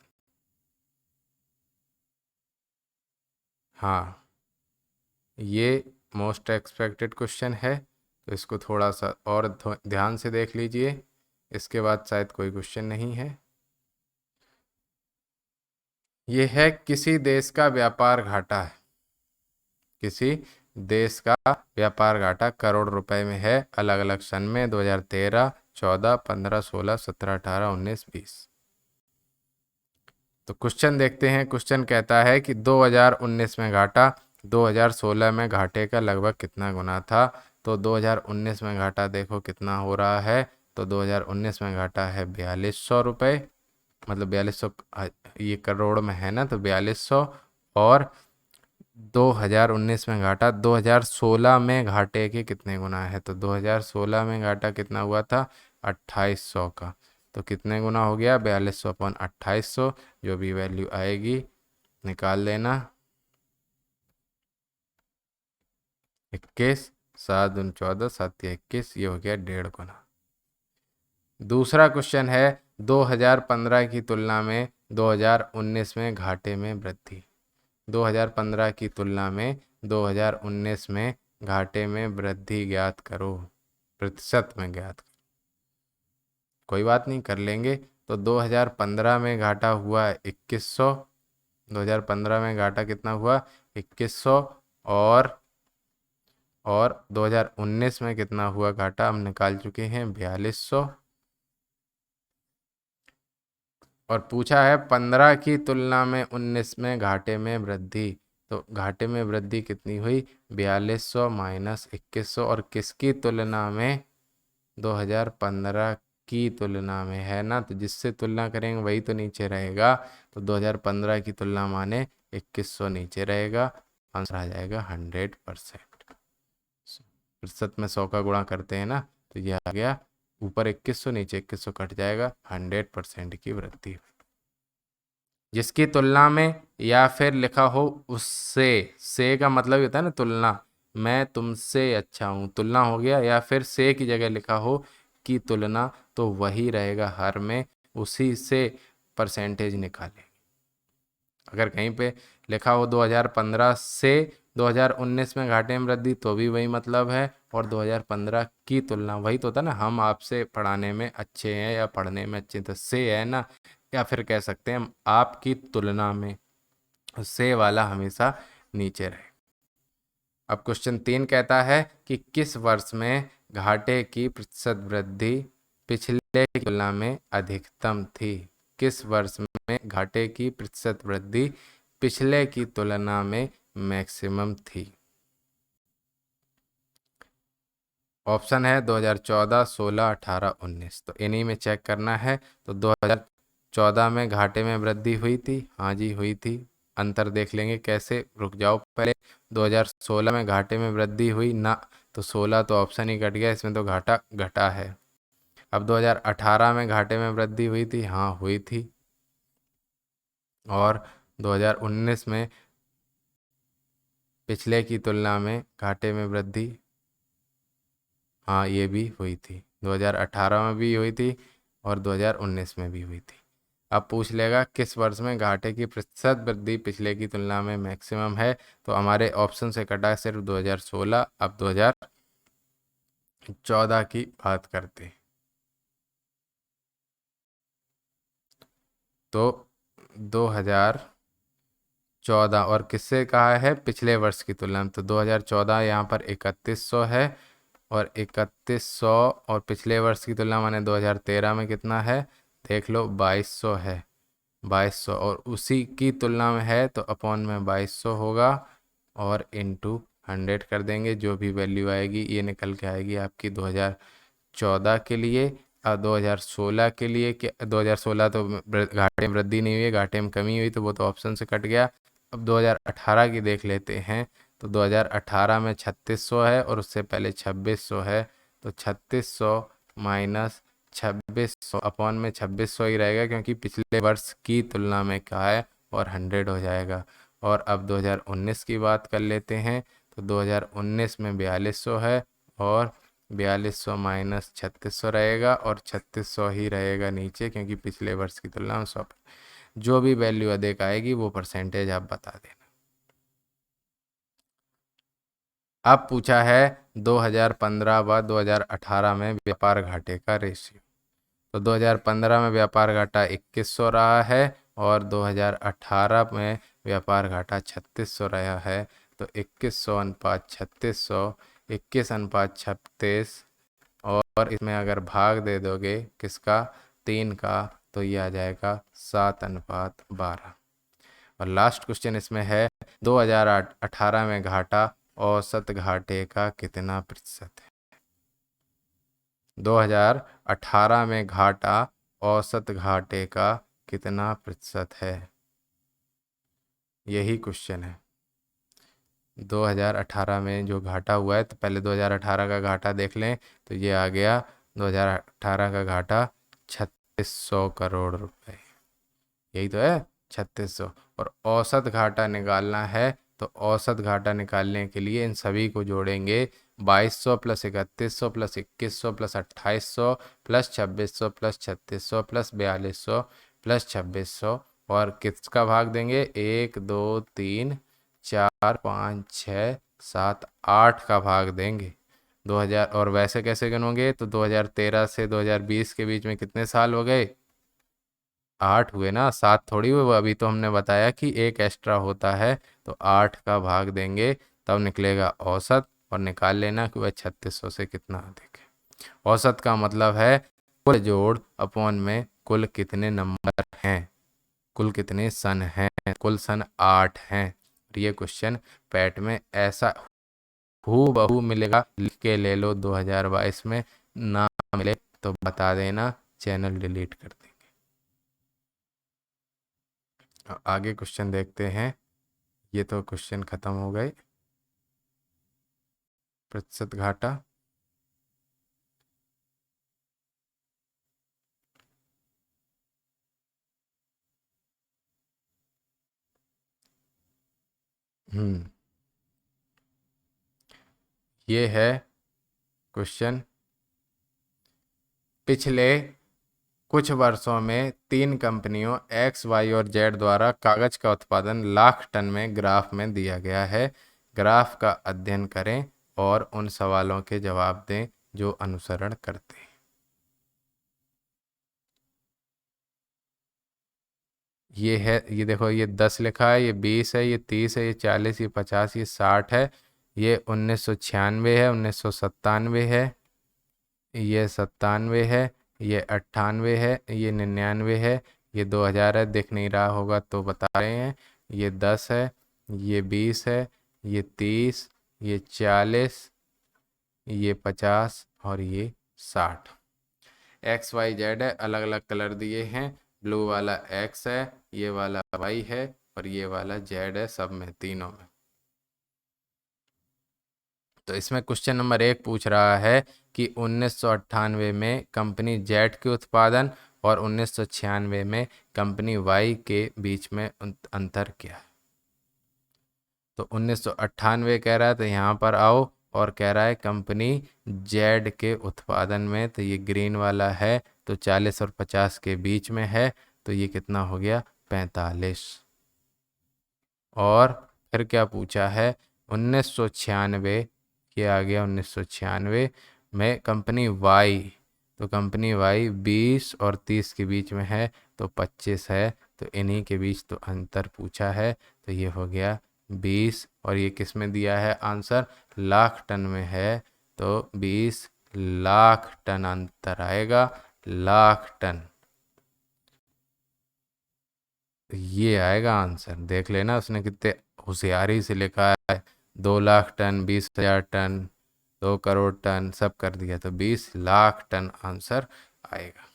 हाँ, ये मोस्ट एक्सपेक्टेड क्वेश्चन है, तो इसको थोड़ा सा और ध्यान से देख लीजिए। इसके बाद शायद कोई क्वेश्चन नहीं है। ये है, किसी देश का व्यापार घाटा है, किसी देश का व्यापार घाटा करोड़ रुपए में है, अलग अलग सन में 2013, 14, 15, 16, 17, 18, 19, 20। तो क्वेश्चन देखते हैं। क्वेश्चन कहता है कि 2019 में घाटा 2016 में घाटे का लगभग कितना गुना था। तो 2019 में घाटा देखो कितना हो रहा है। तो 2019 में घाटा है 4200 रुपये, मतलब 4200, ये करोड़ में है ना, तो 4200। और 2019 में घाटा 2016 में घाटे के कितने गुना है। तो 2016 में घाटा कितना हुआ था, 2800 का। तो कितने गुना हो गया, 4200 अपॉन 2800, जो भी वैल्यू आएगी निकाल लेना। 21, 7 दूनी 14, 7 या 21, ये हो गया 1.5 गुना। दूसरा क्वेश्चन है, 2015 की तुलना में 2019 में घाटे में वृद्धि। 2015 की तुलना में 2019 में घाटे में वृद्धि ज्ञात करो, प्रतिशत में ज्ञात करो। कोई बात नहीं, कर लेंगे। तो 2015 में घाटा हुआ 2100, 2015 में घाटा कितना हुआ, 2100। और 2019 में कितना हुआ घाटा, हम निकाल चुके हैं 4200। और पूछा है 15 की तुलना में 19 में घाटे में वृद्धि। तो घाटे में वृद्धि कितनी हुई, 4200 माइनस 2100। और किसकी तुलना में, 2015 की तुलना में है ना, तो जिससे तुलना करेंगे वही तो नीचे रहेगा। तो 2015 की तुलना माने 2100 नीचे रहेगा। आंसर आ जाएगा 100%। प्रतिशत में 100 का गुणा करते हैं ना, तो यह आ गया, ऊपर 2100 नीचे 2100 कट जाएगा, 100% की वृद्धि। जिसकी तुलना में या फिर लिखा हो उससे, से का मतलब होता है ना तुलना, मैं तुमसे अच्छा हूँ, तुलना हो गया। या फिर से की जगह लिखा हो की तुलना, तो वही रहेगा हर में, उसी से परसेंटेज निकालें। अगर कहीं पे लिखा हो 2015 से 2019 में घाटे में वृद्धि, तो भी वही मतलब है। और 2015 की तुलना, वही तो होता है ना, हम आपसे पढ़ाने में अच्छे हैं या पढ़ने में अच्छे, तो से है ना। या फिर कह सकते हैं हम आपकी तुलना में, से वाला हमेशा नीचे रहे। अब क्वेश्चन 3 कहता है कि किस वर्ष में घाटे की प्रतिशत वृद्धि पिछले की तुलना में अधिकतम थी। किस वर्ष में घाटे की प्रतिशत वृद्धि पिछले की तुलना में मैक्सिमम थी। ऑप्शन है 2014, 16, 18, 19। तो इन्हीं में चेक करना है। तो 2014 में घाटे में वृद्धि हुई थी, हाँ जी हुई थी। अंतर देख लेंगे कैसे, रुक जाओ पहले। 2016 में घाटे में वृद्धि हुई ना, तो 16 तो ऑप्शन ही कट गया, इसमें तो घाटा घटा है। अब 2018 में घाटे में वृद्धि हुई थी, हाँ हुई थी। और 2019 में पिछले की तुलना में घाटे में वृद्धि, हाँ ये भी हुई थी। 2018 में भी हुई थी और 2019 में भी हुई थी। अब पूछ लेगा किस वर्ष में घाटे की प्रतिशत वृद्धि पिछले की तुलना में मैक्सिमम है। तो हमारे ऑप्शन से कटा सिर्फ 2016। अब 2014 की बात करते हैं। तो 2014 और किससे कहा है, पिछले वर्ष की तुलना में। तो 2014 यहाँ पर 3100 है, और 3100 और पिछले वर्ष की तुलना माने 2013 में कितना है, देख लो 2200 है। 2200 और उसी की तुलना में है, तो अपॉन में 2200 होगा और इनटू 100 कर देंगे। जो भी वैल्यू आएगी ये निकल के आएगी आपकी 2014 के लिए। और 2016 के लिए, कि 2016 तो घाटे में वृद्धि नहीं हुई, घाटे में कमी हुई, तो वो तो ऑप्शन से कट गया। अब 2018 की देख लेते हैं। तो 2018 में 3600 है और उससे पहले 2600 है। तो 3600 माइनस 2600 अपॉन में 2600 ही रहेगा, क्योंकि पिछले वर्ष की तुलना में क्या है, और 100 हो जाएगा। और अब 2019 की बात कर लेते हैं। तो 2019 में 4200 है, और 4200 माइनस 3600 रहेगा, और 3600 ही रहेगा नीचे, क्योंकि पिछले वर्ष की तुलना में 100। जो भी वैल्यू अधिक आएगी वो परसेंटेज आप बता देना। अब पूछा है 2015 व 2018 में व्यापार घाटे का रेशियो। तो 2015 में व्यापार घाटा 2100 रहा है, और 2018 में व्यापार घाटा 3600 रहा है। तो 2100 अनुपात 3600, 21 अनुपात 36, और इसमें अगर भाग दे दोगे किसका, 3 का, तो ये आ जाएगा 7 अनुपात 12। और लास्ट क्वेश्चन इसमें है 2018 में घाटा औसत घाटे का कितना प्रतिशत है। 2018 में घाटा औसत घाटे का कितना प्रतिशत है, यही क्वेश्चन है। 2018 में जो घाटा हुआ है, तो पहले 2018 का घाटा देख लें, तो ये आ गया 2018 का घाटा 3600 करोड़ रुपए, यही तो है 3600। और औसत घाटा निकालना है, तो औसत घाटा निकालने के लिए इन सभी को जोड़ेंगे, 2200 plus 3100 plus 2100 plus 2800 plus 2600 plus 3600 plus 4200 plus 2600, और किसका भाग देंगे, 1 2 3 4 5 6 7 8 का भाग देंगे 2000। और वैसे कैसे गिनोगे, तो 2013 से 2020 के बीच में कितने साल हो गए, 8 हुए ना, 7 थोड़ी हुए। वो अभी तो हमने बताया कि एक एक्स्ट्रा होता है, तो 8 का भाग देंगे, तब निकलेगा औसत, और निकाल लेना कि वह 3600 से कितना अधिक है। औसत का मतलब है कुल जोड़ अपॉन में कुल कितने नंबर हैं, कुल कितने सन हैं, कुल सन 8 हैं। ये क्वेश्चन पैट में ऐसा हूबहू मिलेगा, लिख के ले लो 2022 में, ना मिले तो बता देना, चैनल डिलीट कर देंगे। आगे क्वेश्चन देखते हैं। ये तो क्वेश्चन खत्म हो गए। प्रतिशत घाटा, ये है क्वेश्चन। पिछले कुछ वर्षों में 3 कंपनियों एक्स वाई और जेड द्वारा कागज का उत्पादन लाख टन में ग्राफ में दिया गया है। ग्राफ का अध्ययन करें और उन सवालों के जवाब दें जो अनुसरण करते हैं। ये है, ये देखो, ये 10 लिखा है, ये 20 है, ये 30 है, ये 40, ये 50, ये 60 है, ये 1996 है, 1997 है, ये 97 है, ये 98 है, ये 99 है, ये 2000 है। दिख नहीं रहा होगा तो बता रहे हैं। ये 10 है, ये 20 है, ये 30, ये 40, ये 50, और ये 60। एक्स वाई जेड है, अलग अलग कलर दिए हैं। ब्लू वाला एक्स है, ये वाला वाई है, और ये वाला जेड है, सब में, तीनों में। तो इसमें क्वेश्चन नंबर 1 पूछ रहा है कि 1998 में कंपनी जेड के उत्पादन और 1996 में कंपनी वाई के बीच में अंतर क्या है। तो 1998 कह रहा है, तो यहाँ पर आओ, और कह रहा है कंपनी जेड के उत्पादन में, तो ये ग्रीन वाला है, तो 40 और 50 के बीच में है, तो ये कितना हो गया, 45। और फिर क्या पूछा है, 1996, ये आ गया 1996 में कंपनी वाई, तो कंपनी वाई 20 और 30 के बीच में है, तो 25 है, तो इन्हीं के बीच तो अंतर पूछा है, तो ये हो गया 20। और ये किस में दिया है आंसर, लाख टन में है, तो 20 लाख टन अंतर आएगा, लाख टन, ये आएगा आंसर। देख लेना उसने कितने होशियारी से लिखा है, 2 lakh ton, 20,000 ton, 2 crore ton, सब कर दिया, तो 20 लाख टन आंसर आएगा।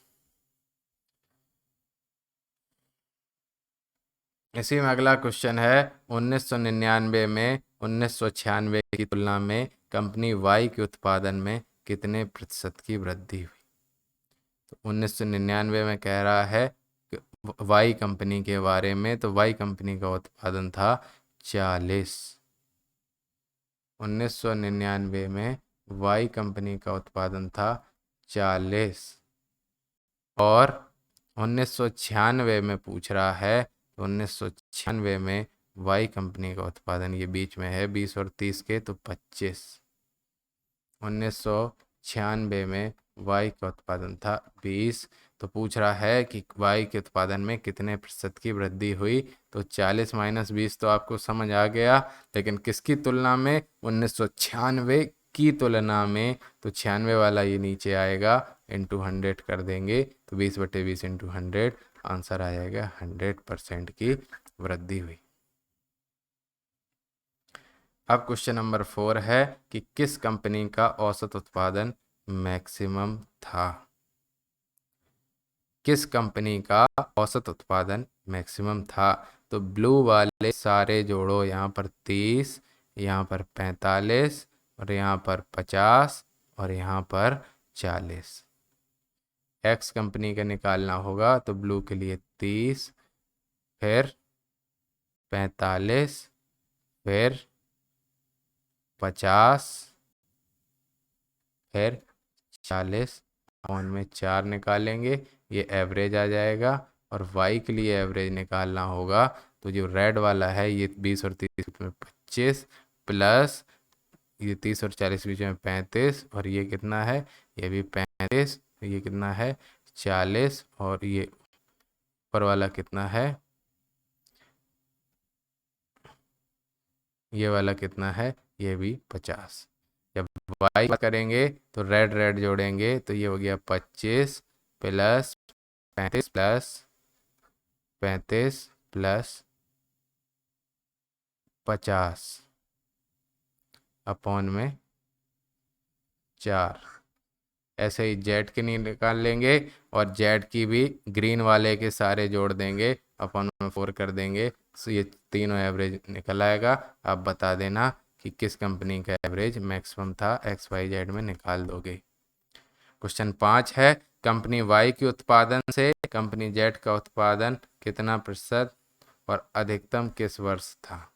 इसी में अगला क्वेश्चन है, 1999 में 1996 की तुलना में कंपनी वाई के उत्पादन में कितने प्रतिशत की वृद्धि हुई। तो 1999 में कह रहा है कि वाई कंपनी के बारे में, तो वाई कंपनी का उत्पादन था 40, 1999 में वाई कंपनी का उत्पादन था 40 और 1996 में पूछ रहा है, तो 1996 में वाई कंपनी का उत्पादन, ये बीच में है 20 और 30 के, तो 25। 1996 में वाई का उत्पादन था 20, तो पूछ रहा है कि वाई के उत्पादन में कितने प्रतिशत की वृद्धि हुई। तो 40 माइनस 20 तो आपको समझ आ गया, लेकिन किसकी तुलना में, 1996 की तुलना में। तो 96 वाला ये नीचे आएगा, इंटू 100 कर देंगे, तो 20/20 इंटू 100, आंसर आ जाएगा 100% की वृद्धि हुई। अब क्वेश्चन नंबर 4 है कि किस कंपनी का औसत उत्पादन मैक्सिमम था। किस कंपनी का औसत उत्पादन मैक्सिमम था। तो ब्लू वाले सारे जोड़ो, यहाँ पर 30, यहाँ पर 45 और यहाँ पर 50 और यहाँ पर 40। एक्स कंपनी का निकालना होगा, तो ब्लू के लिए 30, फिर 45, फिर 50, फिर 40, ऑन में 4 निकालेंगे, ये एवरेज आ जाएगा। और वाई के लिए एवरेज निकालना होगा, तो जो रेड वाला है ये 20 और 30 में 25, प्लस ये 30 और 40 बीच में 35, और ये कितना है, ये भी 35, ये कितना है 40, और ये ऊपर वाला कितना है, ये वाला कितना है, ये भी 50। जब वाई करेंगे तो रेड रेड जोड़ेंगे, तो ये हो गया 25 प्लस 35 प्लस 50 अपॉन में 4। ऐसे ही जेड की नहीं निकाल लेंगे, और जेड की भी ग्रीन वाले के सारे जोड़ देंगे, अपॉन में 4 कर देंगे, तो ये तीनों एवरेज निकल आएगा। आप बता देना कि किस कंपनी का एवरेज मैक्सिमम था, एक्स वाई जेड में निकाल दोगे। क्वेश्चन 5 है, कंपनी वाई के उत्पादन से कंपनी जेड का उत्पादन कितना प्रतिशत और अधिकतम किस वर्ष था।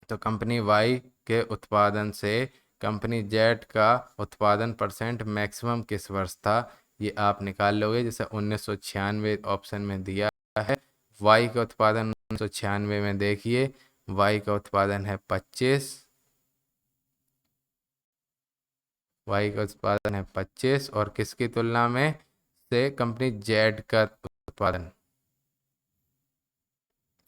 तो कंपनी वाई के उत्पादन से कंपनी जेड का उत्पादन परसेंट मैक्सिमम किस वर्ष था, ये आप निकाल लोगे। जैसे 1996 ऑप्शन में दिया है, वाई का उत्पादन 1996 में देखिए, वाई का उत्पादन है 25, वाई का उत्पादन है 25, और किसकी तुलना में, से कंपनी जेड का उत्पादन,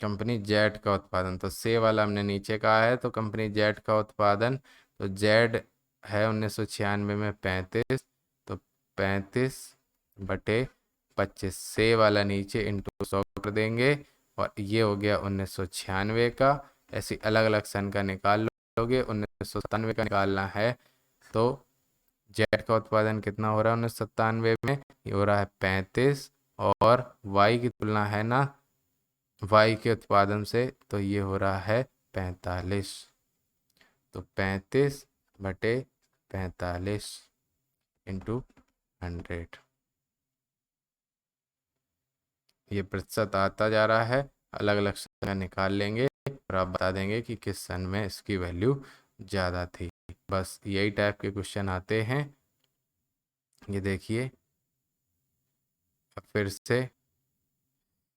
कंपनी जेड का उत्पादन। तो से वाला हमने नीचे कहा है, तो कंपनी जेड का उत्पादन, तो जेड है 1996 में 35, तो 35/25, से वाला नीचे इंटू 100 कर देंगे, और ये हो गया 1996 का। ऐसे अलग अलग सन का निकाल लोगे, 1997 का निकालना है, तो जेड का उत्पादन कितना हो रहा है 1997 में, ये हो रहा है 35, और वाई की तुलना है ना वाई के उत्पादन से, तो ये हो रहा है 45। तो 35/45 इंटू 100, ये प्रतिशत आता जा रहा है। अलग अलग सन निकाल लेंगे और आप बता देंगे कि किस सन में इसकी वैल्यू ज़्यादा थी। बस यही टाइप के क्वेश्चन आते हैं। ये देखिए, अब फिर से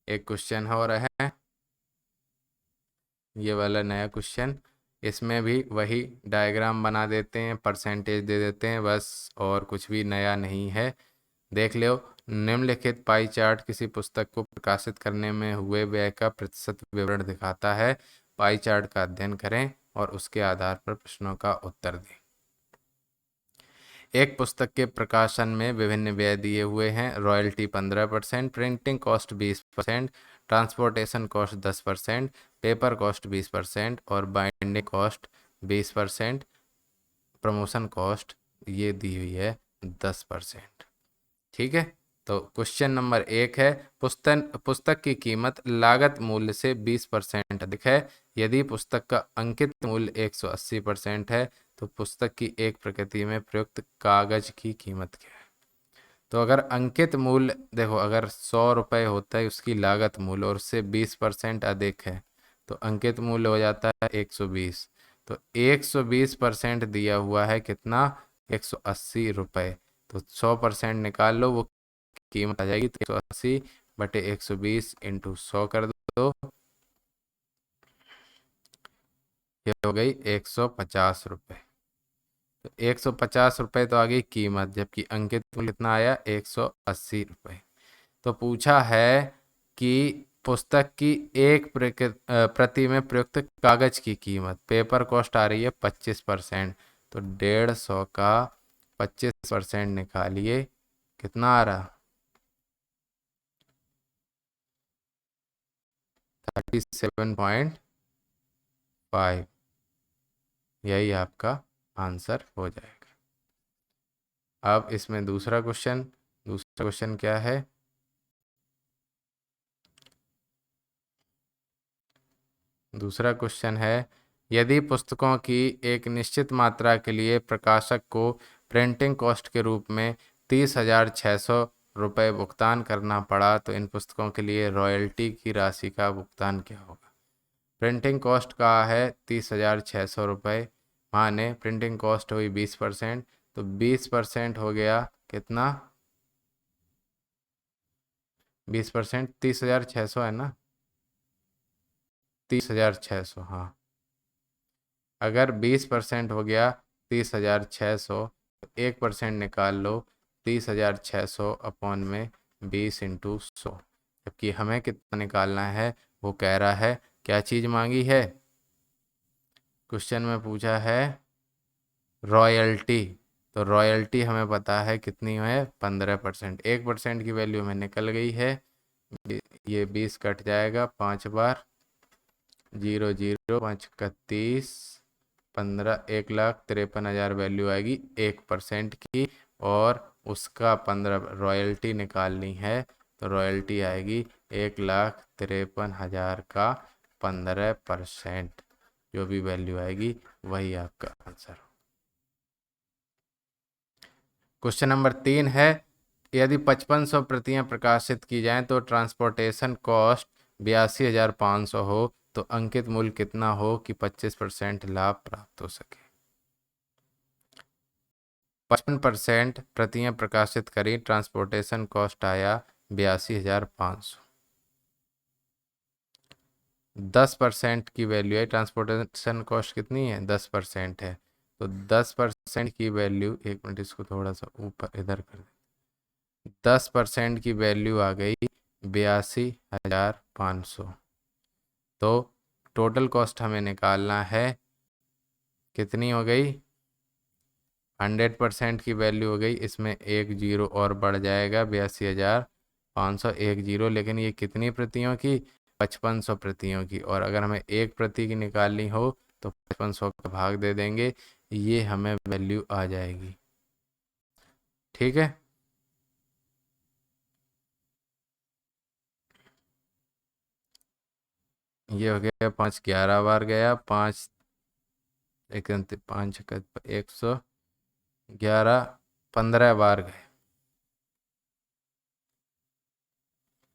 एक क्वेश्चन हो रहा है, ये वाला नया क्वेश्चन। इसमें भी वही डायग्राम बना देते हैं, परसेंटेज दे देते हैं बस, और कुछ भी नया नहीं है। देख लो, निम्नलिखित पाई चार्ट किसी पुस्तक को प्रकाशित करने में हुए व्यय का प्रतिशत विवरण दिखाता है। पाई चार्ट का अध्ययन करें और उसके आधार पर प्रश्नों का उत्तर दें। एक पुस्तक के प्रकाशन में विभिन्न व्यय दिए हुए हैं। Royalty 15%, printing cost 20%, transportation cost 10%, paper cost 20% और बाइंडिंग कॉस्ट 20%, प्रमोशन कॉस्ट ये दी हुई है 10%। ठीक है, तो क्वेश्चन नंबर 1 है, पुस्तक की कीमत लागत मूल्य से 20% अधिक है। यदि पुस्तक का अंकित मूल्य 180% है, तो पुस्तक की एक प्रति में प्रयुक्त कागज की कीमत क्या है। तो अगर अंकित मूल्य देखो, अगर 100 रुपये होता है उसकी लागत मूल्य और उससे 20% अधिक है, तो अंकित मूल्य हो जाता है 120। तो 120% दिया हुआ है कितना, 180 रुपये। तो 100% निकाल लो, वो कीमत आ जाएगी 180/120 इंटू 100 कर दो, ये हो गई 150 रुपये। तो 150 रुपये तो आ गई कीमत, जबकि अंकित मूल्य कितना आया, 180 रुपये। तो पूछा है कि पुस्तक की एक प्रति में प्रयुक्त कागज की कीमत, पेपर कॉस्ट आ रही है 25%। तो 150 का 25% निकालिए, कितना आ रहा, 37.5। यही आपका आंसर हो जाएगा। अब इसमें दूसरा क्वेश्चन क्या है, दूसरा क्वेश्चन है, यदि पुस्तकों की एक निश्चित मात्रा के लिए प्रकाशक को प्रिंटिंग कॉस्ट के रूप में 30,600 रुपये भुगतान करना पड़ा, तो इन पुस्तकों के लिए रॉयल्टी की राशि का भुगतान क्या होगा। प्रिंटिंग कॉस्ट का है 30,600 रुपये, माने प्रिंटिंग कॉस्ट हुई 20%, तो 20% हो गया कितना, 20% 30,600 है ना, 30,600, हाँ। अगर 20% हो गया 30,600, तो 1% निकाल लो, 30,600 अपॉन में 20 इंटू 100। जबकि हमें कितना निकालना है, वो कह रहा है, क्या चीज़ मांगी है, क्वेश्चन में पूछा है रॉयल्टी। तो रॉयल्टी हमें पता है कितनी है, 15%। 1% की वैल्यू में निकल गई है, ये 20 कट जाएगा 5 बार, 0 0 5 31, 15, 1,53,000 वैल्यू आएगी 1% की, और उसका 15 रॉयल्टी निकालनी है, तो रॉयल्टी आएगी 1,53,000 का 15%। जो भी वैल्यू आएगी वही आपका आंसर। क्वेश्चन नंबर 3 है, यदि 5500 प्रतियां प्रकाशित की जाएं तो ट्रांसपोर्टेशन कॉस्ट 82,500 हो, तो अंकित मूल्य कितना हो कि 25% लाभ प्राप्त हो सके। 55% प्रतियां प्रकाशित करी, ट्रांसपोर्टेशन कॉस्ट आया 82,500। 10% की वैल्यू है, ट्रांसपोर्टेशन कॉस्ट कितनी है, 10% है। तो 10% की वैल्यू, एक मिनट इसको थोड़ा सा ऊपर इधर कर दे, 10% की वैल्यू आ गई 82,500। तो टोटल कॉस्ट हमें निकालना है, कितनी हो गई, 100% की वैल्यू हो गई, इसमें एक जीरो और बढ़ जाएगा, 82,500 एक जीरो, लेकिन ये कितनी प्रतियों की, 5500 प्रतियों की। और अगर हमें एक प्रति की निकालनी हो तो 5500 का भाग दे देंगे, ये हमें वैल्यू आ जाएगी। ठीक है, ये हो गया 5 11 बार गया, 5 एक 5 111, 15 बार गए,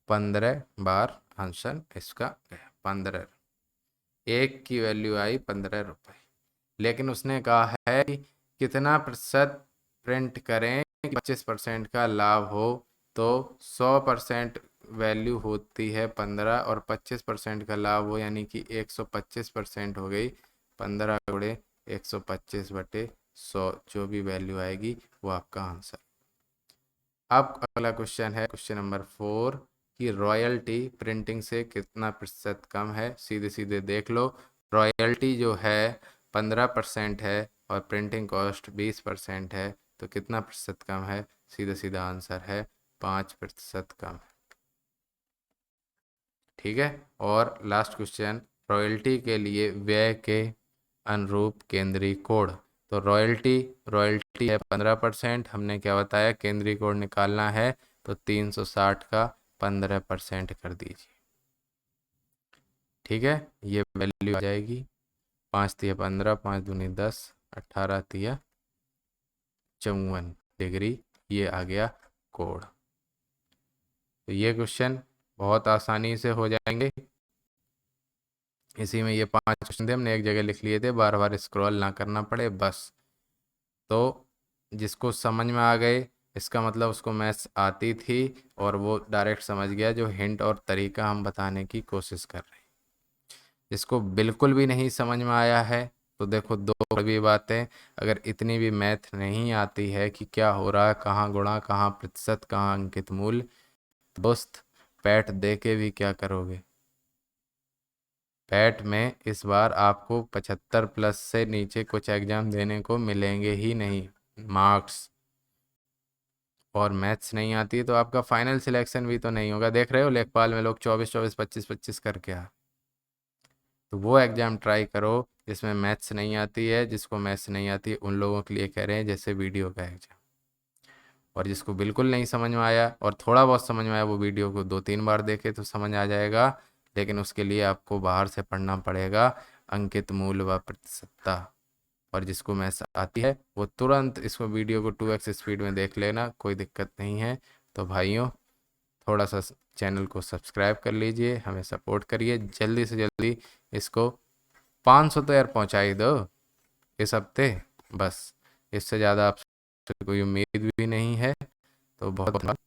15 बार आंसर इसका गया 15। एक की वैल्यू आई 15 रुपये, लेकिन उसने कहा है कि कितना प्रतिशत प्रिंट करें कि 25% का लाभ हो। तो 100% वैल्यू होती है 15, और 25% का लाभ हो, यानी कि 125% हो गई, 15 गुणे 125/100, जो भी वैल्यू आएगी वो आपका आंसर। अब अगला क्वेश्चन है, क्वेश्चन नंबर 4, कि रॉयल्टी प्रिंटिंग से कितना प्रतिशत कम है। सीधे सीधे देख लो, रॉयल्टी जो है 15% है और प्रिंटिंग कॉस्ट 20% है, तो कितना प्रतिशत कम है, सीधा सीधा आंसर है 5% कम है। ठीक है, और लास्ट क्वेश्चन, रॉयल्टी के लिए व्यय के अनुरूप केंद्रीय कोड। तो रॉयल्टी है 15%, हमने क्या बताया, केंद्रीय कोड निकालना है, तो 360 का 15% कर दीजिए। ठीक है, ये वैल्यू आ जाएगी, 5 तिया 15, 5 दूनी 10, 18 तिया 54 डिग्री, ये आ गया कोड। तो ये क्वेश्चन बहुत आसानी से हो जाएंगे। इसी में ये 5 क्वेश्चन थे, हमने एक जगह लिख लिए थे, बार बार स्क्रॉल ना करना पड़े बस। तो जिसको समझ में आ गए इसका मतलब उसको मैथ्स आती थी और वो डायरेक्ट समझ गया जो हिंट और तरीका हम बताने की कोशिश कर रहे हैं। जिसको बिल्कुल भी नहीं समझ में आया है तो देखो दो बड़ी बातें, अगर इतनी भी मैथ नहीं आती है कि क्या हो रहा है, कहाँ गुणा, कहाँ प्रतिशत, कहाँ अंकित मूल, दोस्त पैट दे के भी क्या करोगे। पैट में इस बार आपको 75 प्लस से नीचे कुछ एग्जाम देने को मिलेंगे ही नहीं मार्क्स। और मैथ्स नहीं आती है तो आपका फाइनल सिलेक्शन भी तो नहीं होगा। देख रहे हो लेखपाल में लोग 24 25 करके आ, तो वो एग्ज़ाम ट्राई करो जिसमें मैथ्स नहीं आती है। जिसको मैथ्स नहीं आती है उन लोगों के लिए कह रहे हैं जैसे वीडियो का एग्ज़ाम। और जिसको बिल्कुल नहीं समझ में आया और थोड़ा बहुत समझ में आया वो वीडियो को 2 3 बार देखे तो समझ आ जाएगा, लेकिन उसके लिए आपको बाहर से पढ़ना पड़ेगा अंकित मूल व प्रतिशतता। और जिसको मैथ्स आती है वो तुरंत इसको वीडियो को 2x स्पीड में देख लेना, कोई दिक्कत नहीं है। तो भाइयों थोड़ा सा चैनल को सब्सक्राइब कर लीजिए, हमें सपोर्ट करिए, जल्दी से जल्दी इसको 500 तो यार पहुंचा ही दो इस हफ्ते, बस इससे ज़्यादा आपसे कोई उम्मीद भी नहीं है। तो बहुत बहुत